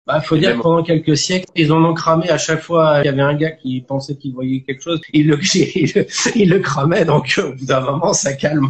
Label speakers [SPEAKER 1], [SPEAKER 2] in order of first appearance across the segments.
[SPEAKER 1] Bah, faut
[SPEAKER 2] Et
[SPEAKER 1] dire que
[SPEAKER 2] même,
[SPEAKER 1] pendant quelques siècles, ils en ont cramé à chaque fois. Il y avait un gars qui pensait qu'il voyait quelque chose, il le cramait, donc au bout d'un moment, ça calme.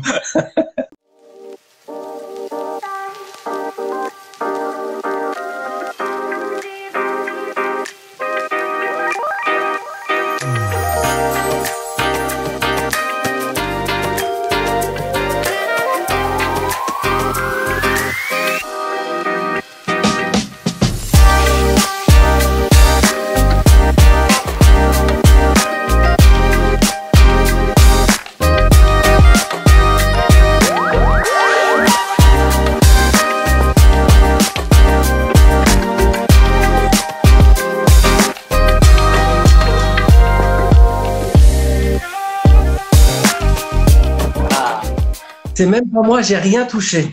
[SPEAKER 1] C'est même pas moi, j'ai rien touché.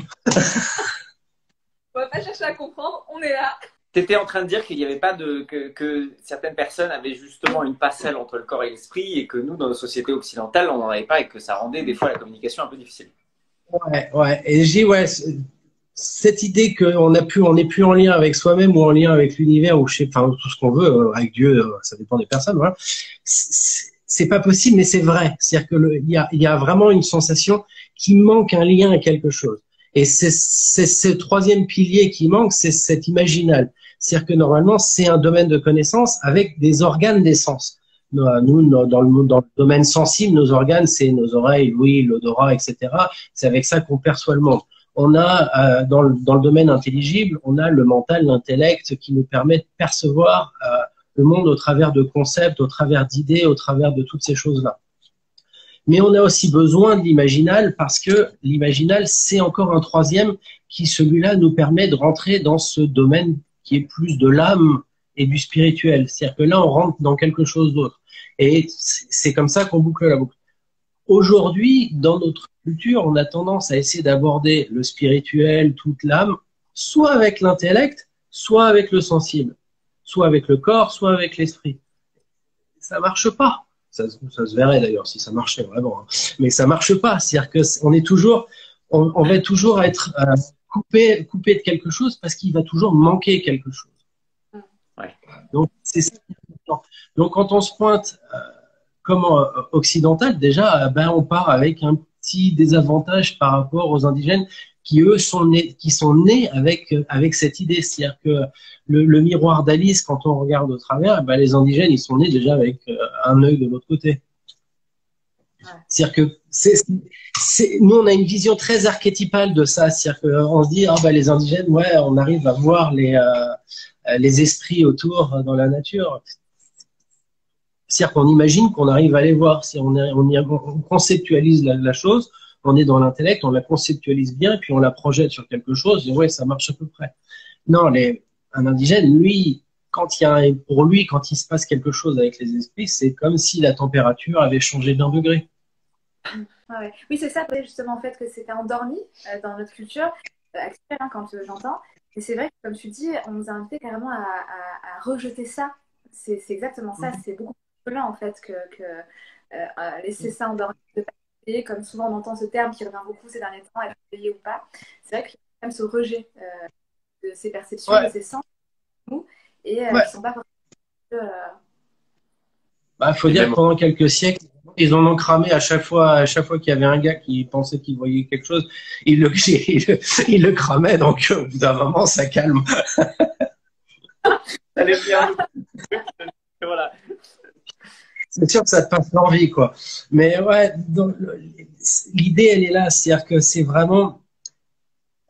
[SPEAKER 3] On va pas chercher à comprendre, on est là.
[SPEAKER 2] tu étais en train de dire qu'il n'y avait pas que certaines personnes avaient justement une passerelle entre le corps et l'esprit et que nous, dans nos sociétés occidentales, on n'en avait pas et que ça rendait des fois la communication un peu difficile.
[SPEAKER 1] Ouais, ouais. Et j'ai, ouais, cette idée qu'on n'est plus en lien avec soi-même ou en lien avec l'univers ou enfin, tout ce qu'on veut, avec Dieu, ça dépend des personnes, voilà. C'est pas possible, mais c'est vrai. C'est-à-dire que il y a vraiment une sensation qui manque un lien à quelque chose. Et c'est ce troisième pilier qui manque, c'est cet imaginal. C'est-à-dire que normalement, c'est un domaine de connaissance avec des organes des sens. Nous, dans le domaine sensible, nos organes, c'est nos oreilles, l'ouïe, l'odorat, etc. C'est avec ça qu'on perçoit le monde. On a, dans le domaine intelligible, on a le mental, l'intellect qui nous permet de percevoir le monde au travers de concepts, au travers d'idées, au travers de toutes ces choses-là. Mais on a aussi besoin de l'imaginal parce que l'imaginal, c'est encore un troisième qui, celui-là, nous permet de rentrer dans ce domaine qui est plus de l'âme et du spirituel. C'est-à-dire que là, on rentre dans quelque chose d'autre. Et c'est comme ça qu'on boucle la boucle. Aujourd'hui, dans notre culture, on a tendance à essayer d'aborder le spirituel, toute l'âme, soit avec l'intellect, soit avec le sensible, soit avec le corps, soit avec l'esprit. Ça marche pas. Ça se verrait d'ailleurs si ça marchait vraiment, hein. Mais ça marche pas. C'est-à-dire que on est toujours, on va toujours être coupé de quelque chose parce qu'il va toujours manquer quelque chose.
[SPEAKER 2] Ouais.
[SPEAKER 1] Donc c'est ça qui est important. Donc quand on se pointe comme occidental, déjà, ben on part avec un petit désavantage par rapport aux indigènes qui eux sont nés avec cette idée, c'est-à-dire que le miroir d'Alice, quand on regarde au travers, ben les indigènes ils sont nés déjà avec un œil de l'autre côté. C'est-à-dire que nous on a une vision très archétypale de ça, c'est-à-dire qu'on se dit ah ben les indigènes, ouais, on arrive à voir les esprits autour dans la nature. C'est-à-dire qu'on imagine qu'on arrive à les voir. Si on conceptualise la chose, on est dans l'intellect, on la conceptualise bien, puis on la projette sur quelque chose, et ouais, ça marche à peu près. Non, un indigène, lui, pour lui, quand il se passe quelque chose avec les esprits, c'est comme si la température avait changé d'1 degré.
[SPEAKER 3] Ouais. Oui, c'est ça, justement, en fait, que c'était endormi dans notre culture actuelle, hein, quand j'entends. Et c'est vrai que, comme tu dis, on nous a invités carrément à rejeter ça. C'est exactement ça. C'est beaucoup plus violent, en fait, que laisser ça endormi, de pas payer, comme souvent on entend ce terme qui revient beaucoup ces derniers temps, être payé ou pas. C'est vrai qu'il y a quand même ce rejet de ces perceptions,
[SPEAKER 1] Ouais.
[SPEAKER 3] de ces sens, nous, et
[SPEAKER 1] Ouais.
[SPEAKER 3] qui sont pas forcément.
[SPEAKER 1] Bah, faut dire que pendant quelques siècles, ils en ont cramé à chaque fois qu'il y avait un gars qui pensait qu'il voyait quelque chose, il le cramait, donc au bout d'un moment, ça calme.
[SPEAKER 2] Allez, bien. Voilà.
[SPEAKER 1] C'est sûr que ça te passe l'envie, quoi. Mais ouais, l'idée, elle est là. C'est-à-dire que c'est vraiment,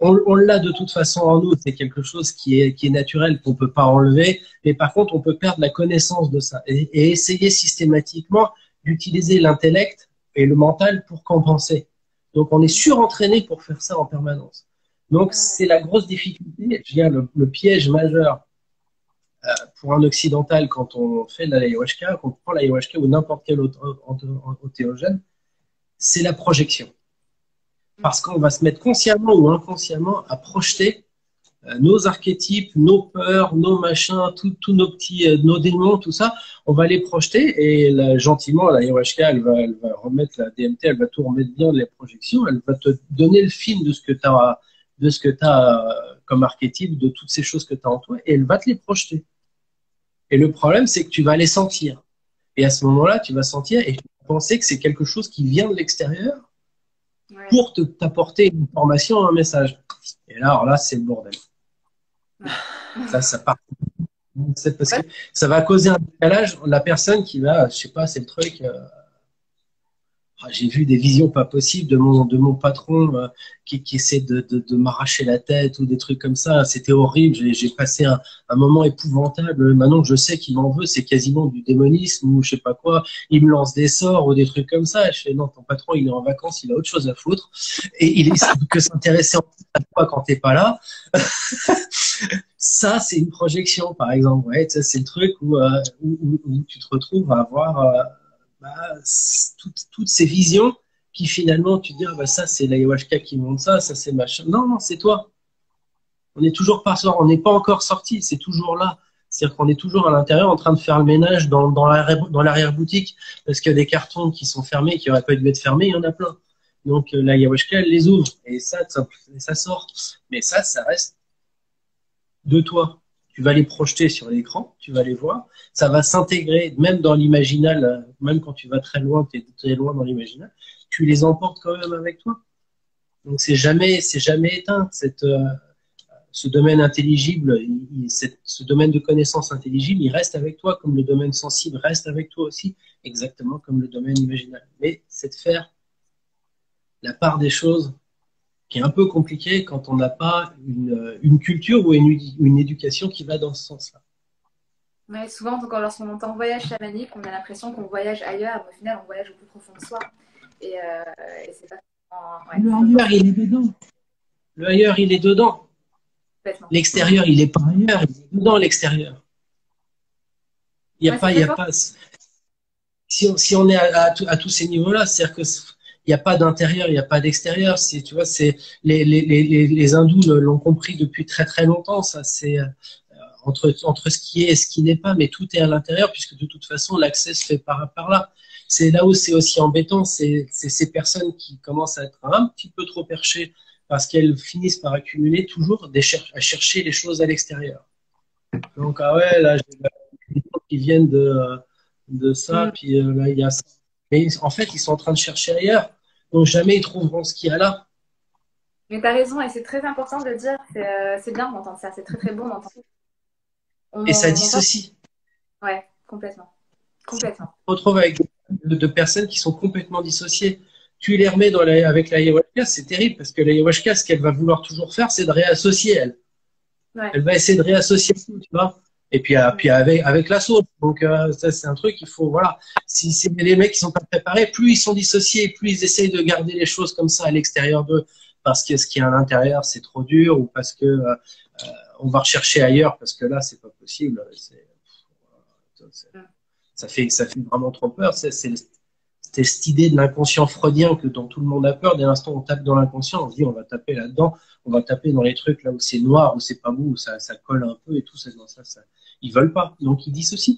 [SPEAKER 1] on l'a de toute façon en nous. C'est quelque chose qui est naturel, qu'on peut pas enlever. Mais par contre, on peut perdre la connaissance de ça et essayer systématiquement d'utiliser l'intellect et le mental pour compenser. Donc, on est surentraîné pour faire ça en permanence. Donc, c'est la grosse difficulté, je dirais, le piège majeur pour un occidental quand on fait de l'ayahuasca, quand on prend l'ayahuasca ou n'importe quel autre entéogène, c'est la projection. Parce qu'on va se mettre consciemment ou inconsciemment à projeter nos archétypes, nos peurs, nos machins, tous nos petits, nos démons, tout ça, on va les projeter et là, gentiment, l'ayahuasca, elle va remettre la DMT, elle va tout remettre bien les projections, elle va te donner le film de ce que tu as comme archétype de toutes ces choses que tu as en toi, et elle va te les projeter. Et le problème, c'est que tu vas les sentir. Et à ce moment-là, tu vas sentir et tu vas penser que c'est quelque chose qui vient de l'extérieur pour t'apporter une information, un message. Et là, alors là, c'est le bordel. Ça part. C'est parce que ça va causer un décalage. La personne qui va, je sais pas, c'est le truc. J'ai vu des visions pas possibles de mon patron qui essaie de m'arracher la tête ou des trucs comme ça. C'était horrible. J'ai passé un moment épouvantable. Maintenant que je sais qu'il m'en veut, c'est quasiment du démonisme ou je sais pas quoi. Il me lance des sorts ou des trucs comme ça. Et je fais non, ton patron, il est en vacances, il a autre chose à foutre. Et il est que s'intéresser à toi quand t'es pas là. Ça, c'est une projection, par exemple. Ouais, ça, c'est le truc où tu te retrouves à avoir toutes ces visions qui finalement tu te dis ça c'est l'ayahuasca qui montre ça c'est machin. Non, c'est toi. On est toujours pas sorti, on n'est pas encore sorti, c'est toujours là. C'est-à-dire qu'on est toujours à l'intérieur en train de faire le ménage dans l'arrière-boutique parce qu'il y a des cartons qui sont fermés, qui n'auraient pas dû être fermés, il y en a plein. Donc l'ayahuasca, elle les ouvre et ça sort. Mais ça reste de toi. Tu vas les projeter sur l'écran, tu vas les voir, ça va s'intégrer même dans l'imaginal, même quand tu vas très loin, tu es très loin dans l'imaginal, tu les emportes quand même avec toi. Donc c'est jamais éteint. Ce domaine intelligible, ce domaine de connaissance intelligible, il reste avec toi, comme le domaine sensible reste avec toi aussi, exactement comme le domaine imaginal. Mais c'est de faire la part des choses qui est un peu compliqué quand on n'a pas une culture ou une éducation qui va dans ce sens-là.
[SPEAKER 3] Ouais, souvent, lorsqu'on entend voyage chamanique, on a l'impression qu'on voyage ailleurs, mais au final, on voyage au plus profond de soi. Et c'est pas
[SPEAKER 1] le ailleurs, il est dedans. Le ailleurs, il est dedans. L'extérieur, il est pas ailleurs, il est dedans l'extérieur. Il n'y a pas. Si on est à tous ces niveaux-là, c'est-à-dire que il n'y a pas d'intérieur, il n'y a pas d'extérieur. Tu vois, c'est les hindous l'ont compris depuis très très longtemps. Ça, c'est entre ce qui est et ce qui n'est pas, mais tout est à l'intérieur puisque de toute façon l'accès se fait par là. C'est là où c'est aussi embêtant, c'est ces personnes qui commencent à être un petit peu trop perchées parce qu'elles finissent par accumuler toujours à chercher les choses à l'extérieur. Donc ah ouais, là j'ai des gens qui viennent de ça, puis là il y a ça. Mais en fait, ils sont en train de chercher ailleurs. Donc jamais ils trouveront ce qu'il y a là.
[SPEAKER 3] Mais tu as raison, et c'est très important de le dire. C'est bien d'entendre ça, c'est très très bon d'entendre.
[SPEAKER 1] Et ça dissocie.
[SPEAKER 3] Ouais, complètement. Complètement.
[SPEAKER 1] On se retrouve avec de personnes qui sont complètement dissociées. Tu les remets avec l'ayahuasca, c'est terrible parce que l'ayahuasca, ce qu'elle va vouloir toujours faire, c'est de réassocier elle. Ouais. Elle va essayer de réassocier tout, tu vois. Et puis avec la sauce. Donc ça c'est un truc il faut voilà. Si les mecs qui sont pas préparés, plus ils sont dissociés, plus ils essayent de garder les choses comme ça à l'extérieur d'eux parce que ce qui est à l'intérieur c'est trop dur ou parce que on va rechercher ailleurs parce que là c'est pas possible. Ça fait vraiment trop peur. C'est cette idée de l'inconscient freudien dont tout le monde a peur. Dès l'instant où on tape dans l'inconscient, on se dit on va taper là-dedans, on va taper dans les trucs là où c'est noir, où c'est pas beau, où ça colle un peu et tout. Ça. Ils veulent pas, donc ils dissocient.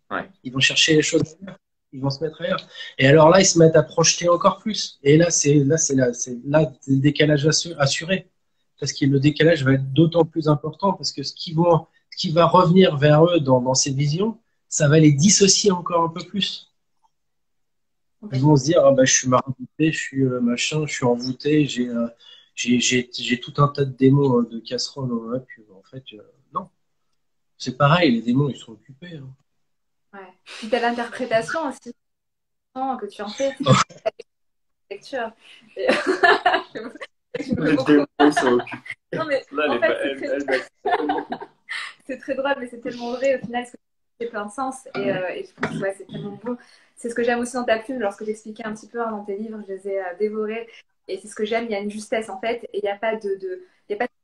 [SPEAKER 1] Ouais. Ils vont chercher les choses ailleurs. Ils vont se mettre ailleurs. Et alors là, ils se mettent à projeter encore plus. Et là, c'est le décalage assuré. Parce que le décalage va être d'autant plus important parce que ce qui va revenir vers eux dans ces visions, ça va les dissocier encore un peu plus. Ils vont se dire, je suis marabouté, je suis machin, je suis envoûté, j'ai tout un tas de démons de casseroles. Puis, en fait, non. C'est pareil, les démons, ils sont occupés. Hein.
[SPEAKER 3] Ouais. Puis tu as l'interprétation aussi que tu en fais. Lecture. Et... non, mais en fait, c'est très drôle, mais c'est tellement vrai au final, c'est plein de sens. Et je pense que c'est tellement bon. C'est ce que j'aime aussi dans ta plume, lorsque j'expliquais un petit peu dans tes livres, je les ai dévorés. Et c'est ce que j'aime, il y a une justesse en fait, et il n'y a pas de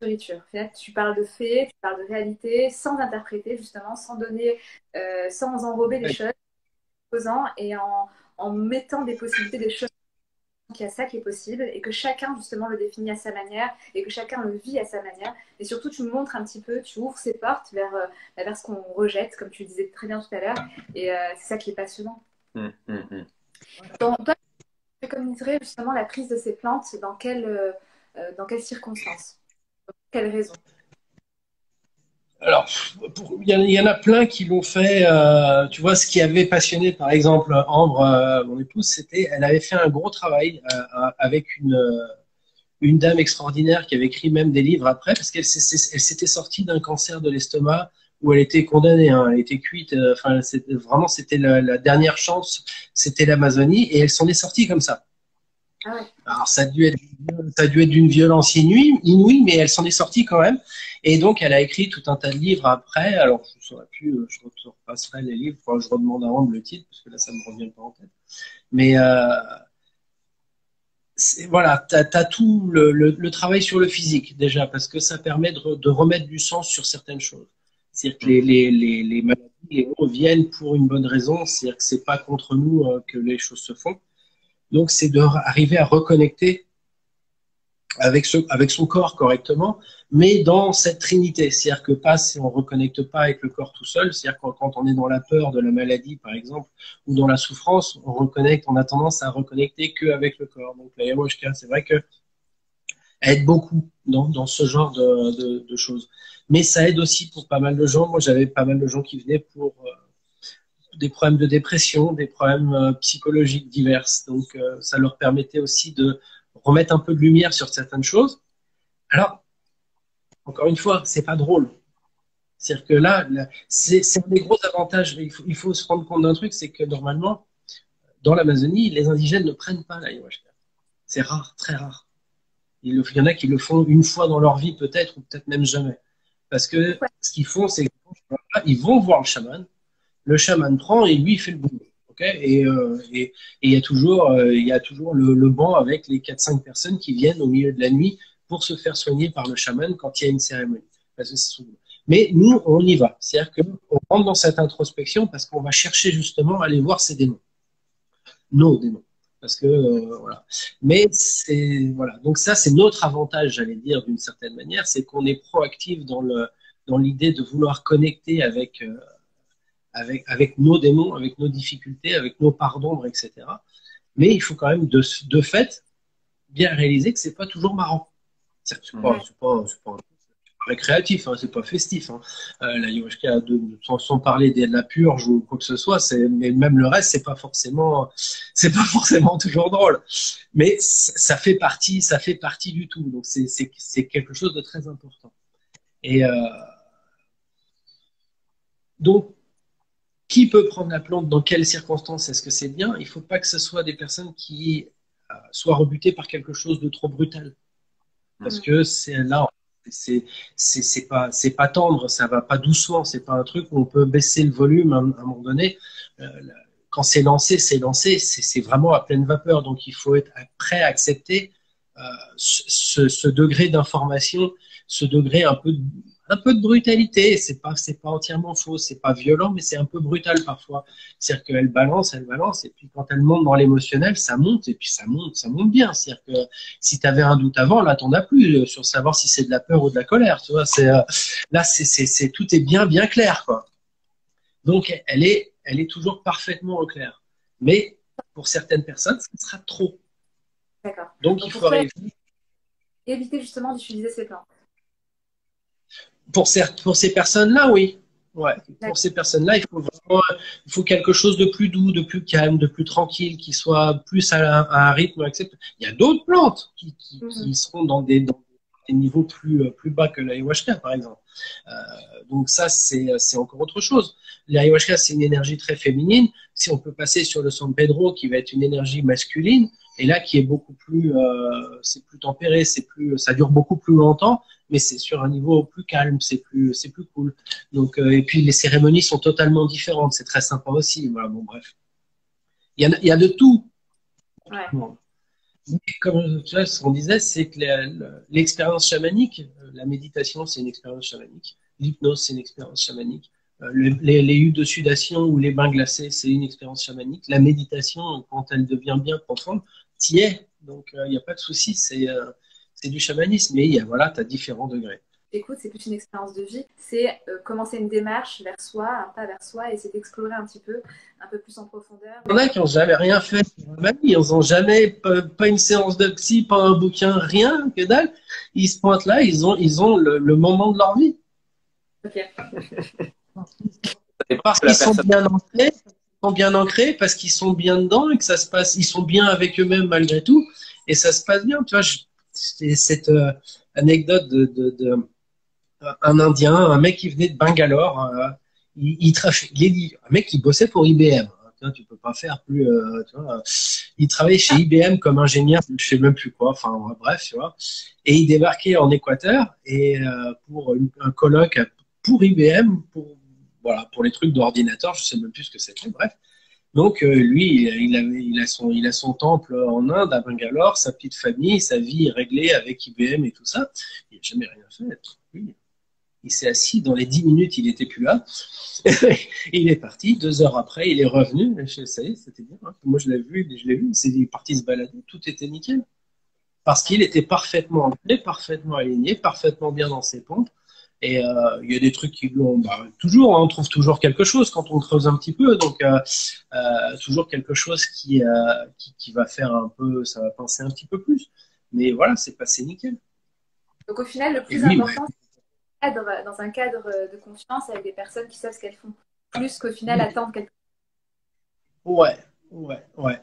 [SPEAKER 3] nourriture. Tu parles de faits, tu parles de réalité, sans interpréter justement, sans donner, sans enrober les choses, en posant et en mettant des possibilités, des choses. Qu'il y a ça qui est possible et que chacun justement le définit à sa manière et que chacun le vit à sa manière et surtout tu montres un petit peu, tu ouvres ces portes vers ce qu'on rejette comme tu disais très bien tout à l'heure et c'est ça qui est passionnant. Donc, toi, tu préconiserais justement la prise de ces plantes dans quelles circonstances? quelle raison?
[SPEAKER 1] Alors, il y en a plein qui l'ont fait. Tu vois, ce qui avait passionné, par exemple, Ambre, mon épouse, c'était, elle avait fait un gros travail avec une dame extraordinaire qui avait écrit même des livres après, parce qu'elle elle s'était sortie d'un cancer de l'estomac où elle était condamnée, hein, elle était cuite. Enfin, vraiment, c'était la dernière chance, c'était l'Amazonie, et elle s'en est sortie comme ça.
[SPEAKER 3] Ah ouais.
[SPEAKER 1] Alors, ça a dû être d'une violence inouïe, mais elle s'en est sortie quand même. Et donc, elle a écrit tout un tas de livres après. Alors, je ne saurais plus, je repasserai les livres, enfin, je redemande à Ambre le titre, parce que là, ça ne me revient pas en tête. Mais voilà, tu as tout le travail sur le physique, déjà, parce que ça permet de remettre du sens sur certaines choses. C'est-à-dire que les maladies, les mots viennent pour une bonne raison, c'est-à-dire que c'est pas contre nous que les choses se font. Donc, c'est d'arriver à reconnecter avec son corps correctement, mais dans cette trinité. C'est-à-dire que pas si on ne reconnecte pas avec le corps tout seul, c'est-à-dire quand on est dans la peur de la maladie, par exemple, ou dans la souffrance, on a tendance à reconnecter qu'avec le corps. Donc l'ayahuasca, c'est vrai que aide beaucoup dans ce genre de choses. Mais ça aide aussi pour pas mal de gens. Moi, j'avais pas mal de gens qui venaient pour des problèmes de dépression, des problèmes psychologiques divers. Donc, ça leur permettait aussi de remettre un peu de lumière sur certaines choses. Alors, encore une fois, c'est pas drôle. C'est-à-dire que là c'est un des gros avantages. Il faut se rendre compte d'un truc, c'est que normalement, dans l'Amazonie, les indigènes ne prennent pas l'ayahuasca. C'est rare, très rare. Il y en a qui le font une fois dans leur vie, peut-être, ou peut-être même jamais. Parce que
[SPEAKER 3] Ouais.
[SPEAKER 1] ce qu'ils font, c'est qu'ils vont voir le chaman prend et lui, il fait le boulot. Okay, et il y a toujours le banc avec les 4-5 personnes qui viennent au milieu de la nuit pour se faire soigner par le chaman quand il y a une cérémonie. Mais nous, on y va. C'est-à-dire qu'on rentre dans cette introspection parce qu'on va chercher justement à aller voir ces démons. Nos démons. Parce que, voilà. Mais c'est, voilà. Donc ça, c'est notre avantage, j'allais dire, d'une certaine manière, c'est qu'on est proactif dans l'idée de vouloir connecter avec nos démons, avec nos difficultés, avec nos parts d'ombre, etc. Mais il faut quand même, de fait, bien réaliser que c'est pas toujours marrant. C'est pas récréatif, hein, c'est pas festif. Hein. L'ayahuasca, sans parler de la purge ou quoi que ce soit, mais même le reste, c'est pas forcément toujours drôle. Mais ça fait partie du tout. Donc c'est quelque chose de très important. Et donc, qui peut prendre la plante, dans quelles circonstances est-ce que c'est bien? Il ne faut pas que ce soit des personnes qui soient rebutées par quelque chose de trop brutal. Parce que c'est là, c'est pas tendre, ça va pas doucement, c'est pas un truc où on peut baisser le volume à un moment donné. Quand c'est lancé, c'est vraiment à pleine vapeur. Donc il faut être prêt à accepter ce degré d'information, ce degré un peu de brutalité. C'est pas entièrement faux, c'est pas violent, mais c'est un peu brutal parfois. C'est-à-dire qu'elle balance, et puis quand elle monte dans l'émotionnel, ça monte, et puis ça monte bien. C'est-à-dire que si tu avais un doute avant, là, t'en as plus sur savoir si c'est de la peur ou de la colère. Tu vois, là, tout est bien clair, quoi. Donc, elle est toujours parfaitement au clair. Mais pour certaines personnes, ça sera trop.
[SPEAKER 3] D'accord.
[SPEAKER 1] Donc, il faut arriver.
[SPEAKER 3] Éviter justement d'utiliser ces plantes.
[SPEAKER 1] Pour ces personnes-là, oui. Ouais. Pour ces personnes-là, il faut quelque chose de plus doux, de plus calme, de plus tranquille, qui soit plus à un rythme acceptable. Il y a d'autres plantes qui seront dans des niveaux plus bas que l'ayahuasca, par exemple. Donc ça, c'est encore autre chose. L'ayahuasca, c'est une énergie très féminine. Si on peut passer sur le San Pedro, qui va être une énergie masculine, et là, qui est beaucoup plus, c'est plus tempéré, ça dure beaucoup plus longtemps, mais c'est sur un niveau plus calme, c'est plus cool. Donc, et puis les cérémonies sont totalement différentes, c'est très sympa aussi. Voilà, bon, bref. Il y a de tout.
[SPEAKER 3] Ouais.
[SPEAKER 1] Comme tu vois, ce qu'on disait, c'est que l'expérience chamanique, la méditation, c'est une expérience chamanique. L'hypnose, c'est une expérience chamanique. Les huttes de sudation ou les bains glacés, c'est une expérience chamanique. La méditation, quand elle devient bien profonde, t'y es. Donc, il n'y a pas de souci, c'est du chamanisme. Mais voilà, tu as différents degrés.
[SPEAKER 3] écoute, c'est plus une expérience de vie. C'est commencer une démarche vers soi, un pas vers soi, et c'est d'explorer un peu plus en profondeur.
[SPEAKER 1] Il y en a qui n'ont jamais rien fait dans ma vie. Ils n'ont jamais, pas une séance de psy, pas un bouquin, rien, que dalle. Ils se pointent là, ils ont le moment de leur vie.
[SPEAKER 3] Ok.
[SPEAKER 1] Parce qu'ils sont bien ancrés, parce qu'ils sont bien dedans et que ça se passe, ils sont bien avec eux-mêmes malgré tout, et ça se passe bien. Tu vois, c'est cette anecdote un Indien, un mec qui venait de Bangalore, un mec qui bossait pour IBM. Tu peux pas faire plus. Tu vois, il travaillait chez IBM comme ingénieur, je sais même plus quoi. Enfin bref, tu vois. Et il débarquait en Équateur et pour un colloque pour IBM, pour les trucs d'ordinateur, je sais même plus ce que c'était. Bref. Donc lui, il a son temple en Inde, à Bangalore, sa petite famille, sa vie réglée avec IBM et tout ça. Il n'a jamais rien fait. Lui, il s'est assis, dans les 10 minutes, il n'était plus là. Il est parti, 2 heures après, il est revenu. Ça y est, c'était bien. Hein. Moi, je l'ai vu, il est parti se balader, tout était nickel. Parce qu'il était parfaitement ancré, parfaitement aligné, parfaitement bien dans ses pompes. Et il y a des trucs qui l'ont... toujours, hein, on trouve toujours quelque chose quand on creuse un petit peu. Donc, toujours quelque chose qui va faire un peu... Ça va pincer un petit peu plus. Mais voilà, c'est passé nickel.
[SPEAKER 3] Donc, au final, le plus important, dans un cadre de confiance avec des personnes qui savent ce qu'elles font, plus qu'au final attendre quelque chose.
[SPEAKER 1] Ouais.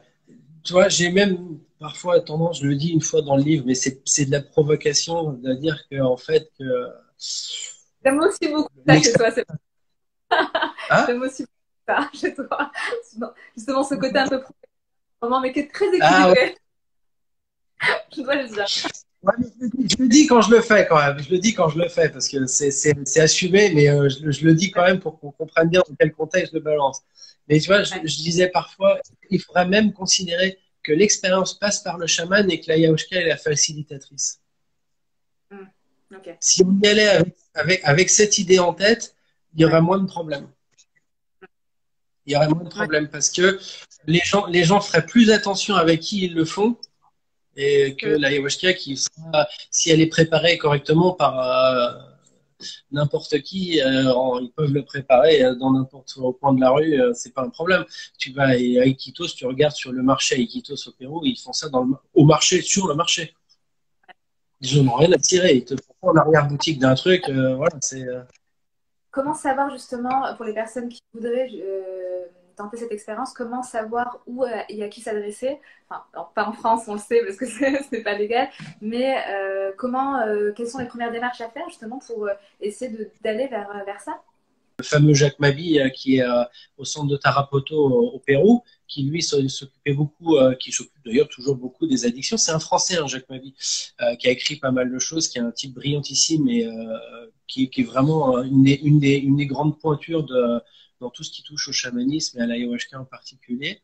[SPEAKER 1] Tu vois, j'ai même parfois tendance, je le dis une fois dans le livre, mais c'est de la provocation de dire qu'en fait que
[SPEAKER 3] j'aime aussi beaucoup ça chez toi, c'est j'aime aussi beaucoup ça chez toi. Justement, ce côté un peu provocateur, mais qui est très équilibré. Je dois le dire.
[SPEAKER 1] Ouais, je le dis quand je le fais quand même. Je le dis quand je le fais parce que c'est assumé, mais je le dis quand même pour qu'on comprenne bien dans quel contexte je le balance. Mais tu vois, je disais parfois, il faudrait même considérer que l'expérience passe par le chaman et que l'ayahuasca est la facilitatrice.
[SPEAKER 3] Okay.
[SPEAKER 1] Si on y allait avec cette idée en tête, il y aurait moins de problèmes. Il y aurait moins de problèmes parce que les gens feraient plus attention avec qui ils le font et que l'ayahuasca, si elle est préparée correctement par n'importe qui, ils peuvent le préparer dans n'importe quel coin de la rue, c'est pas un problème. Tu vas à Iquitos, tu regardes sur le marché à Iquitos au Pérou, ils font ça au marché, sur le marché. Ils n'ont rien à tirer, ils te font en arrière-boutique d'un truc, voilà, c'est...
[SPEAKER 3] Comment savoir justement, pour les personnes qui voudraient tenter cette expérience, comment savoir où et à qui s'adresser? Enfin, pas en France, on le sait parce que c'est pas légal, mais quelles sont les premières démarches à faire justement pour essayer d'aller vers ça?
[SPEAKER 1] Le fameux Jacques Mabi qui est au centre de Tarapoto au Pérou, qui lui s'occupait beaucoup, qui s'occupe d'ailleurs toujours beaucoup des addictions. C'est un Français, hein, Jacques Mabi, qui a écrit pas mal de choses, qui est un type brillantissime et qui est vraiment une des grandes pointures dans tout ce qui touche au chamanisme et à l'ayahuasca en particulier.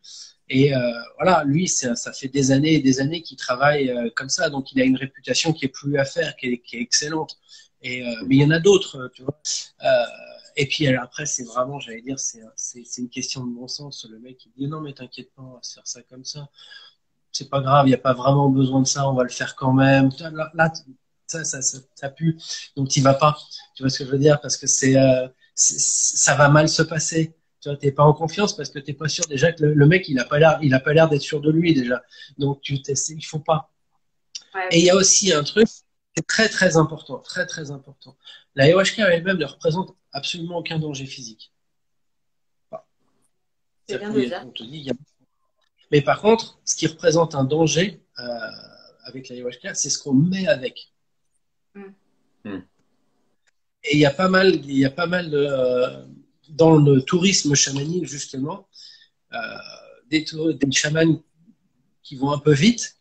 [SPEAKER 1] Et voilà, lui, ça fait des années et des années qu'il travaille comme ça, donc il a une réputation qui est plus à faire, qui est excellente. Mais il y en a d'autres, tu vois. Et puis après, c'est vraiment, j'allais dire, c'est une question de bon sens. Le mec, il dit non, mais t'inquiète pas, on va se faire ça comme ça. C'est pas grave, il n'y a pas vraiment besoin de ça, on va le faire quand même. Là ça pue, donc t'y vas pas. Tu vois ce que je veux dire? Parce que ça va mal se passer. Tu vois, t'es pas en confiance parce que t'es pas sûr déjà que le mec, il a pas l'air d'être sûr de lui déjà. Donc il faut pas.
[SPEAKER 3] Ouais.
[SPEAKER 1] Et il y a aussi un truc, c'est très très important, très très important. La ayahuasca elle-même ne représente absolument aucun danger physique.
[SPEAKER 3] C'est bien de dire.
[SPEAKER 1] On te dit, mais par contre, ce qui représente un danger avec l'ayahuasca, c'est ce qu'on met avec. Et il y a pas mal de, dans le tourisme chamanique justement, des chamans qui vont un peu vite.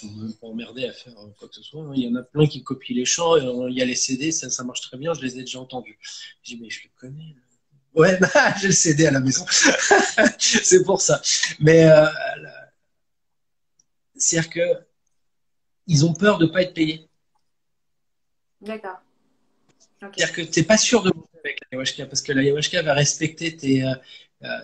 [SPEAKER 1] Ils ne sont même pas emmerdés à faire quoi que ce soit. Il y en a plein qui copient les chants. Il y a les CD, ça marche très bien. Je les ai déjà entendus. Je dis mais je les connais. Ouais, j'ai le CD à la maison. C'est pour ça. Mais c'est-à-dire que ils ont peur de ne pas être payés.
[SPEAKER 3] D'accord. Okay.
[SPEAKER 1] C'est-à-dire que tu n'es pas sûr de monter avec l'ayahuasca parce que l'ayahuasca va respecter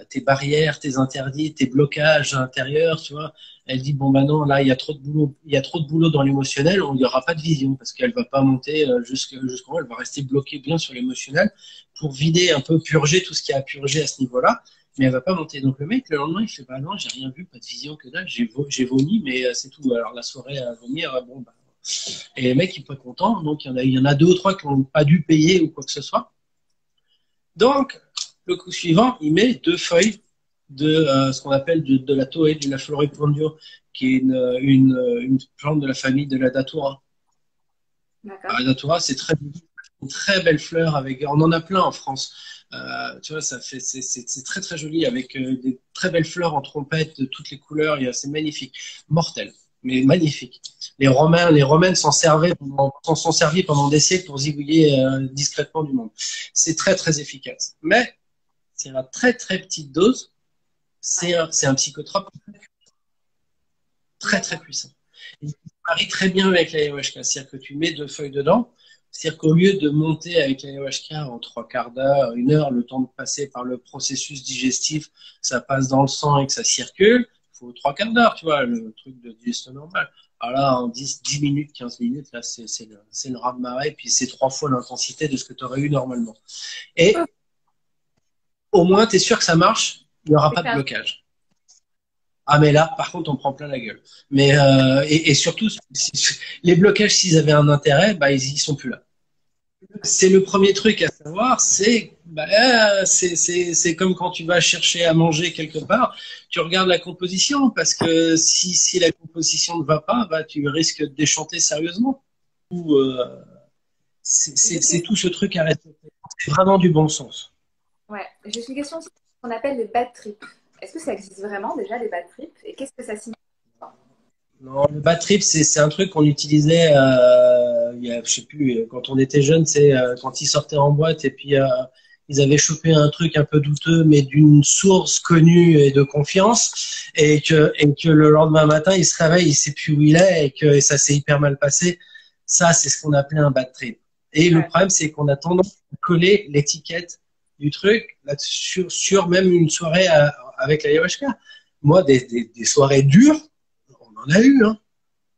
[SPEAKER 1] tes barrières, tes interdits, tes blocages intérieurs, tu vois. Elle dit, bon, bah non, là, il y a trop de boulot dans l'émotionnel, il n'y aura pas de vision parce qu'elle va pas monter jusqu'en haut, elle va rester bloquée bien sur l'émotionnel pour vider un peu, purger tout ce qu'il y a à purger à ce niveau-là, mais elle va pas monter. Donc le mec, le lendemain, il fait, bah non, j'ai rien vu, pas de vision, que dalle, j'ai vomi, mais c'est tout. Alors la soirée à vomir, bon, bah. Et les mecs, ils sont pas contents, donc il y en a deux ou trois qui n'ont pas dû payer ou quoi que ce soit. Donc, le coup suivant, il met 2 feuilles de ce qu'on appelle de la Toei, de la Floripondio, qui est une plante de la famille de la Datura. La Datura, c'est une très belle fleur. On en a plein en France. Tu vois, c'est très très joli avec des très belles fleurs en trompette de toutes les couleurs. C'est magnifique, mortel, mais magnifique. Les Romaines s'en servis pendant des siècles pour zigouiller discrètement du monde. C'est très très efficace. Mais c'est à très très petite dose. C'est un psychotrope très très puissant. Et il se marie très bien avec l'ayahuasca. C'est-à-dire que tu mets 2 feuilles dedans. C'est-à-dire qu'au lieu de monter avec l'ayahuasca en 3/4 d'heure, 1 heure, le temps de passer par le processus digestif, ça passe dans le sang et que ça circule, il faut 3/4 d'heure, tu vois, le truc de digestion normal. Alors là, en 10 minutes, 15 minutes, là, c'est le raz-de-marée, puis c'est 3 fois l'intensité de ce que tu aurais eu normalement. Et au moins, tu es sûr que ça marche, il n'y aura pas de blocage. Ah, mais là, par contre, on prend plein la gueule. Mais, et surtout, les blocages, s'ils avaient un intérêt, bah, ils sont plus là. C'est le premier truc à savoir, c'est comme quand tu vas chercher à manger quelque part, tu regardes la composition, parce que si la composition ne va pas, bah, tu risques de déchanter sérieusement. C'est tout ce truc à respecter. C'est vraiment du bon sens.
[SPEAKER 3] Ouais, j'ai une question sur ce qu'on appelle les bad trips. Est-ce que ça existe vraiment déjà, les bad trips? Et qu'est-ce que ça signifie?
[SPEAKER 1] Non, le bad trip, c'est un truc qu'on utilisait, je sais plus, quand on était jeune, c'est quand ils sortaient en boîte et puis ils avaient chopé un truc un peu douteux, mais d'une source connue et de confiance, et que le lendemain matin, il se réveille, il sait plus où il est et ça s'est hyper mal passé. Ça, c'est ce qu'on appelait un bad trip. Et le problème, c'est qu'on a tendance à coller l'étiquette du truc là, sur même une soirée avec l'ayahuasca. Moi, des soirées dures, on en a eu, hein.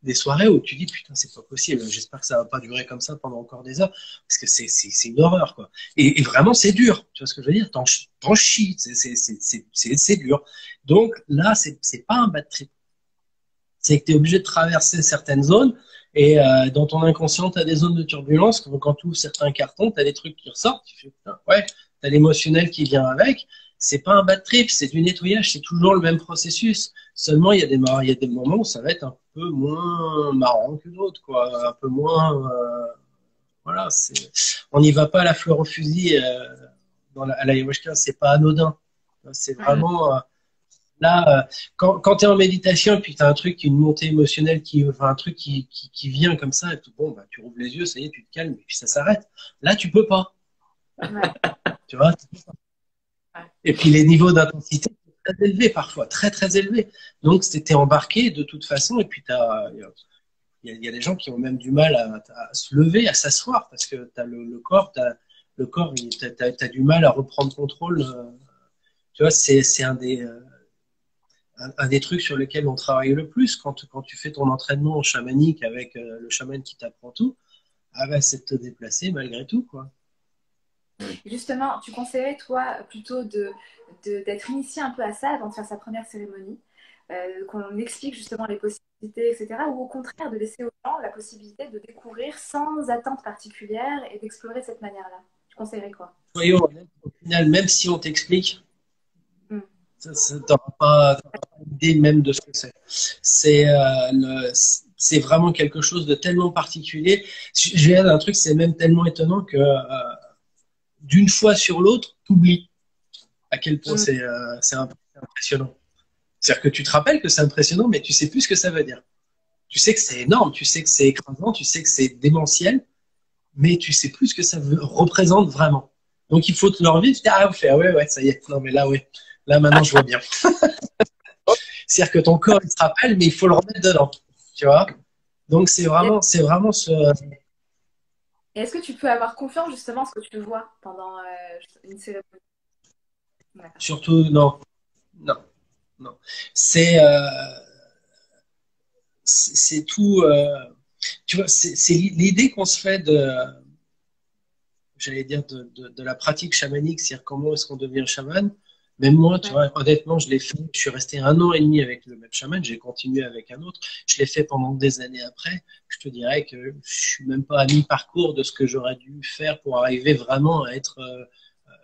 [SPEAKER 1] Des soirées où tu dis putain, c'est pas possible, j'espère que ça va pas durer comme ça pendant encore des heures, parce que c'est une horreur, quoi. Et vraiment, c'est dur, tu vois ce que je veux dire, t'en chies, c'est dur. Donc là, c'est pas un bad trip, c'est que tu es obligé de traverser certaines zones, et dans ton inconscient, tu as des zones de turbulence, quand tu ouvres certains cartons, tu as des trucs qui ressortent, tu fais putain, ouais, tu as l'émotionnel qui vient avec. C'est pas un bad trip, c'est du nettoyage, c'est toujours le même processus. Seulement, il y a des moments où ça va être un peu moins marrant que d'autres, quoi. Un peu moins, voilà. On n'y va pas à la fleur au fusil à l'ayahuasca, c'est pas anodin. C'est vraiment là, quand tu es en méditation, puis tu as un truc, une montée émotionnelle enfin, un truc qui vient comme ça, et tout, bon, bah, tu rouvres les yeux, ça y est, tu te calmes, et puis ça s'arrête. Là, tu peux pas. Tu vois. Et puis les niveaux d'intensité sont très élevés parfois, très très élevés. Donc t'es embarqué de toute façon, et puis il y a des gens qui ont même du mal à se lever, à s'asseoir, parce que t'as le corps, t'as du mal à reprendre contrôle. Tu vois, c'est un des trucs sur lesquels on travaille le plus quand tu fais ton entraînement chamanique avec le chaman qui t'apprend tout. Ah ben, c'est de te déplacer malgré tout, quoi.
[SPEAKER 3] Justement, tu conseillerais, toi, plutôt d'être initié un peu à ça avant de faire sa première cérémonie, qu'on explique justement les possibilités, etc. Ou au contraire, de laisser aux gens la possibilité de découvrir sans attente particulière et d'explorer de cette manière-là? Tu conseillerais quoi?
[SPEAKER 1] Soyons honnêtes, au final, même si on t'explique, tu n'auras pas idée même de ce que c'est. C'est vraiment quelque chose de tellement particulier. Je viens d'un truc, c'est même tellement étonnant que d'une fois sur l'autre, tu oublies à quel point c'est impressionnant. C'est-à-dire que tu te rappelles que c'est impressionnant, mais tu sais plus ce que ça veut dire. Tu sais que c'est énorme, tu sais que c'est écrasant, tu sais que c'est démentiel, mais tu sais plus ce que ça représente vraiment. Donc il faut te le revivre, ouais, ça y est, non mais là, ouais, là maintenant je vois bien. C'est-à-dire que ton corps il se rappelle, mais il faut le remettre dedans, tu vois. Donc c'est vraiment ce.
[SPEAKER 3] Et est-ce que tu peux avoir confiance justement en ce que tu vois pendant une cérémonie? D'accord.
[SPEAKER 1] Surtout, non, non, non. C'est tout. Tu vois, c'est l'idée qu'on se fait j'allais dire, de la pratique chamanique, c'est-à-dire comment est-ce qu'on devient chaman. Même moi, tu
[SPEAKER 3] Ouais.
[SPEAKER 1] vois, honnêtement, je l'ai fait. Je suis resté 1 an et demi avec le même chaman. J'ai continué avec un autre. Je l'ai fait pendant des années après. Je te dirais que je suis même pas à mi-parcours de ce que j'aurais dû faire pour arriver vraiment à être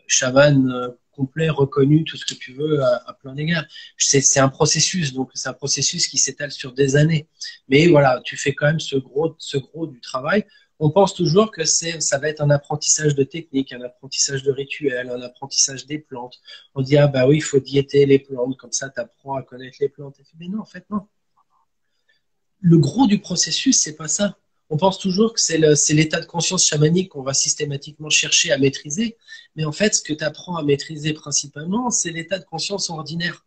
[SPEAKER 1] chaman complet, reconnu, tout ce que tu veux à plein d'égards. C'est un processus, donc c'est un processus qui s'étale sur des années. Mais voilà, tu fais quand même ce gros du travail. On pense toujours que ça va être un apprentissage de technique, un apprentissage de rituel, un apprentissage des plantes. On dit, ah bah oui, il faut diéter les plantes, comme ça tu apprends à connaître les plantes. Mais non, en fait, non. Le gros du processus, c'est pas ça. On pense toujours que c'est l'état de conscience chamanique qu'on va systématiquement chercher à maîtriser. Mais en fait, ce que tu apprends à maîtriser principalement, c'est l'état de conscience ordinaire.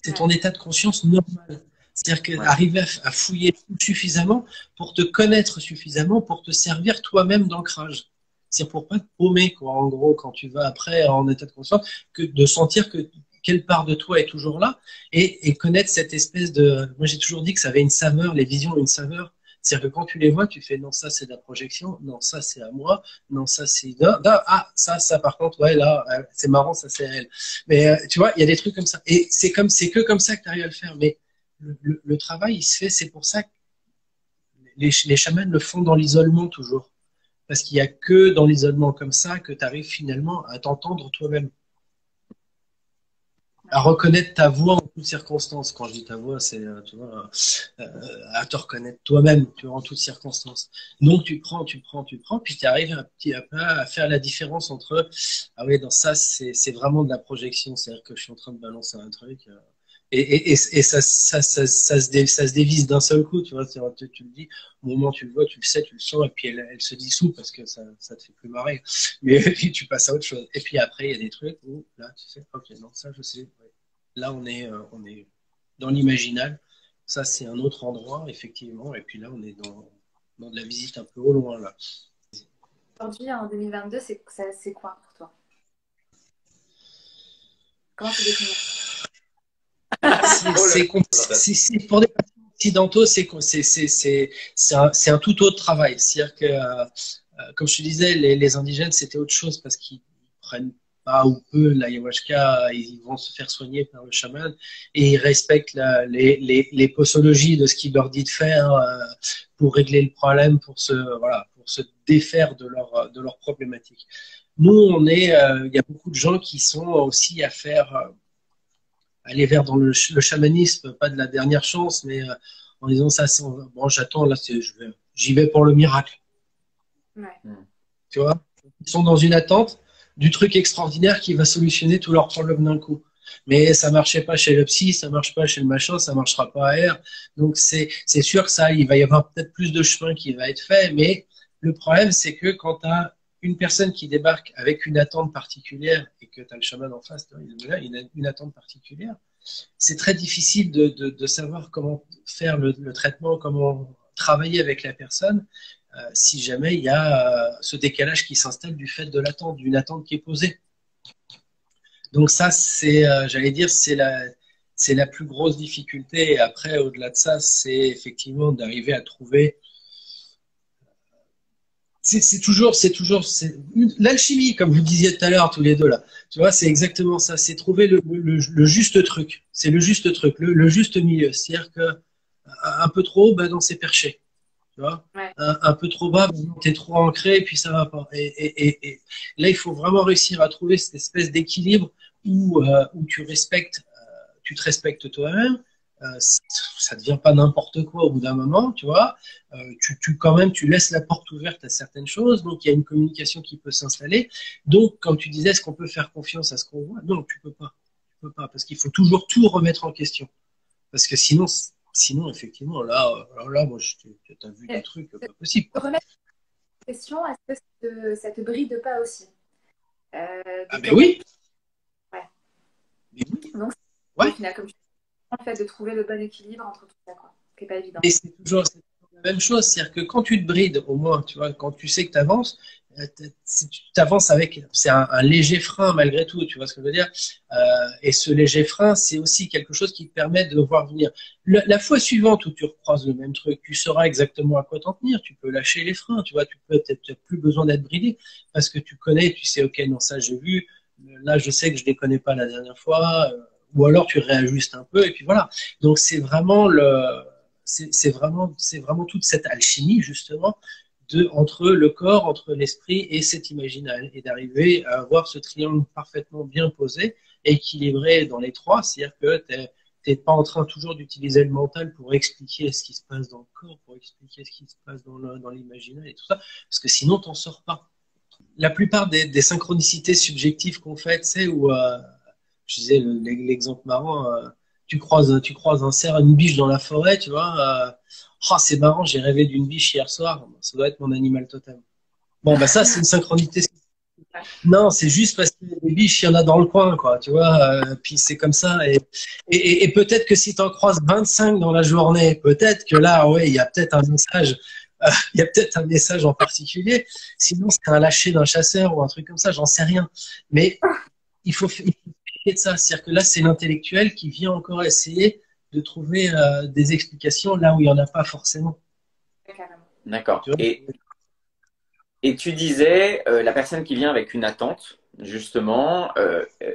[SPEAKER 1] C'est ton état de conscience normal. C'est-à-dire qu'arriver à fouiller suffisamment pour te connaître suffisamment pour te servir toi-même d'ancrage. C'est pour pas te paumer, quoi, en gros, quand tu vas après en état de conscience, que de sentir que quelle part de toi est toujours là et connaître cette espèce de... Moi, j'ai toujours dit que ça avait une saveur, les visions ont une saveur. C'est-à-dire que quand tu les vois, tu fais non, ça c'est de la projection, non, ça c'est à moi, non, ça c'est. Ah, ça par contre, ouais, là, c'est marrant, ça c'est à elle. Mais tu vois, il y a des trucs comme ça. Et c'est que comme ça que tu arrives à le faire. Mais le travail, il se fait, c'est pour ça que les chamans le font dans l'isolement toujours. Parce qu'il n'y a que dans l'isolement comme ça que tu arrives finalement à t'entendre toi-même. À reconnaître ta voix en toutes circonstances. Quand je dis ta voix, c'est tu vois, à te reconnaître toi-même, tu vois, en toutes circonstances. Donc tu prends, puis tu arrives un petit à peu à faire la différence entre ah oui, dans ça c'est vraiment de la projection, c'est-à-dire que je suis en train de balancer un truc. Et ça se dévisse d'un seul coup, tu vois. Tu le dis, au moment où tu le vois, tu le sais, tu le sens, et puis elle se dissout parce que ça te fait plus marrer. Mais puis tu passes à autre chose. Et puis après, il y a des trucs où là, tu sais, ok, non, ça je sais. Ouais. Là, on est dans l'imaginal. Ça, c'est un autre endroit, effectivement. Et puis là, on est dans de la visite un peu au loin, là.
[SPEAKER 3] Aujourd'hui, en 2022, c'est quoi pour toi? Comment tu définis?
[SPEAKER 1] Pour des patients occidentaux, c'est un tout autre travail. C'est-à-dire que, comme je te disais, les indigènes, c'était autre chose parce qu'ils prennent pas ou peu l'ayahuasca, ils vont se faire soigner par le chaman et ils respectent les posologies de ce qu'il leur dit de faire pour régler le problème, pour se défaire de leur problématique. Nous, il y a beaucoup de gens qui sont aussi à faire aller vers dans le chamanisme, pas de la dernière chance, mais en disant ça, bon, j'attends, là, j'y vais pour le miracle.
[SPEAKER 3] Ouais.
[SPEAKER 1] Tu vois, ils sont dans une attente du truc extraordinaire qui va solutionner tous leurs problèmes d'un coup. Mais ça marchait pas chez le psy, ça marche pas chez le machin, ça marchera pas à R. Donc c'est sûr que ça, il va y avoir peut-être plus de chemin qui va être fait, mais le problème c'est que quand tu as une personne qui débarque avec une attente particulière et que tu as le chaman en face, il a une attente particulière, c'est très difficile de savoir comment faire le traitement, comment travailler avec la personne si jamais il y a ce décalage qui s'installe du fait de l'attente, d'une attente qui est posée. Donc ça, j'allais dire, c'est la plus grosse difficulté. Et après, au-delà de ça, c'est effectivement d'arriver à trouver. C'est toujours l'alchimie, comme vous disiez tout à l'heure tous les deux là. Tu vois, c'est exactement ça. C'est trouver le juste truc. C'est le juste truc, le juste milieu. C'est-à-dire que un peu trop haut, ben non, c'est perché. Tu vois,
[SPEAKER 3] Ouais.
[SPEAKER 1] un peu trop bas, ben non, t'es trop ancré et puis ça va pas. Et là, il faut vraiment réussir à trouver cette espèce d'équilibre où tu te respectes toi-même. Ça devient pas n'importe quoi au bout d'un moment, tu vois. Quand même, tu laisses la porte ouverte à certaines choses, donc il y a une communication qui peut s'installer. Donc, comme tu disais, est-ce qu'on peut faire confiance à ce qu'on voit? Non, tu peux pas. Tu peux pas, parce qu'il faut toujours tout remettre en question. Parce que sinon effectivement, alors là, moi, tu as vu des trucs pas possibles.
[SPEAKER 3] Pour remettre en question, est-ce que ça te bride pas aussi?
[SPEAKER 1] Ah ben oui.
[SPEAKER 3] Ouais.
[SPEAKER 1] Mais oui.
[SPEAKER 3] Donc,
[SPEAKER 1] ouais.
[SPEAKER 3] Au final, comme tu dis, le fait de trouver le bon équilibre entre tout ça, quoi, qui n'est pas évident.
[SPEAKER 1] Et c'est toujours la même chose, c'est-à-dire que quand tu te brides, au moins, tu vois, quand tu sais que tu avances, si tu t'avances avec, c'est un léger frein malgré tout, tu vois ce que je veux dire? Et ce léger frein, c'est aussi quelque chose qui te permet de voir venir. La fois suivante où tu recroises le même truc, tu sauras exactement à quoi t'en tenir. Tu peux lâcher les freins, tu vois, tu peux peut-être plus besoin d'être bridé parce que tu connais, tu sais, ok, non, ça j'ai vu, là je sais que je ne les connais pas la dernière fois, ou alors tu réajustes un peu et puis voilà. Donc c'est vraiment c'est vraiment toute cette alchimie justement entre le corps, entre l'esprit et cet imaginal, et d'arriver à avoir ce triangle parfaitement bien posé, équilibré dans les trois, c'est-à-dire que tu n'es pas en train toujours d'utiliser le mental pour expliquer ce qui se passe dans le corps, pour expliquer ce qui se passe dans l'imaginaire et tout ça, parce que sinon, tu n'en sors pas. La plupart des synchronicités subjectives qu'on fait, tu sais, où, je disais l'exemple marrant, tu croises un cerf, une biche dans la forêt, tu vois, oh, c'est marrant, j'ai rêvé d'une biche hier soir. Ça doit être mon animal totem. Bon, bah ça, c'est une synchronicité. Non, c'est juste parce que les biches, il y en a dans le coin, quoi, tu vois. Puis c'est comme ça. Et peut-être que si tu en croises 25 dans la journée, peut-être que là, ouais, il y a peut-être un message. Il y a peut-être un message en particulier. Sinon, c'est un lâcher d'un chasseur ou un truc comme ça, j'en sais rien. Mais il faut faire de ça. C'est-à-dire que là, c'est l'intellectuel qui vient encore essayer de trouver des explications là où il n'y en a pas forcément.
[SPEAKER 2] D'accord. Et tu disais, la personne qui vient avec une attente, justement,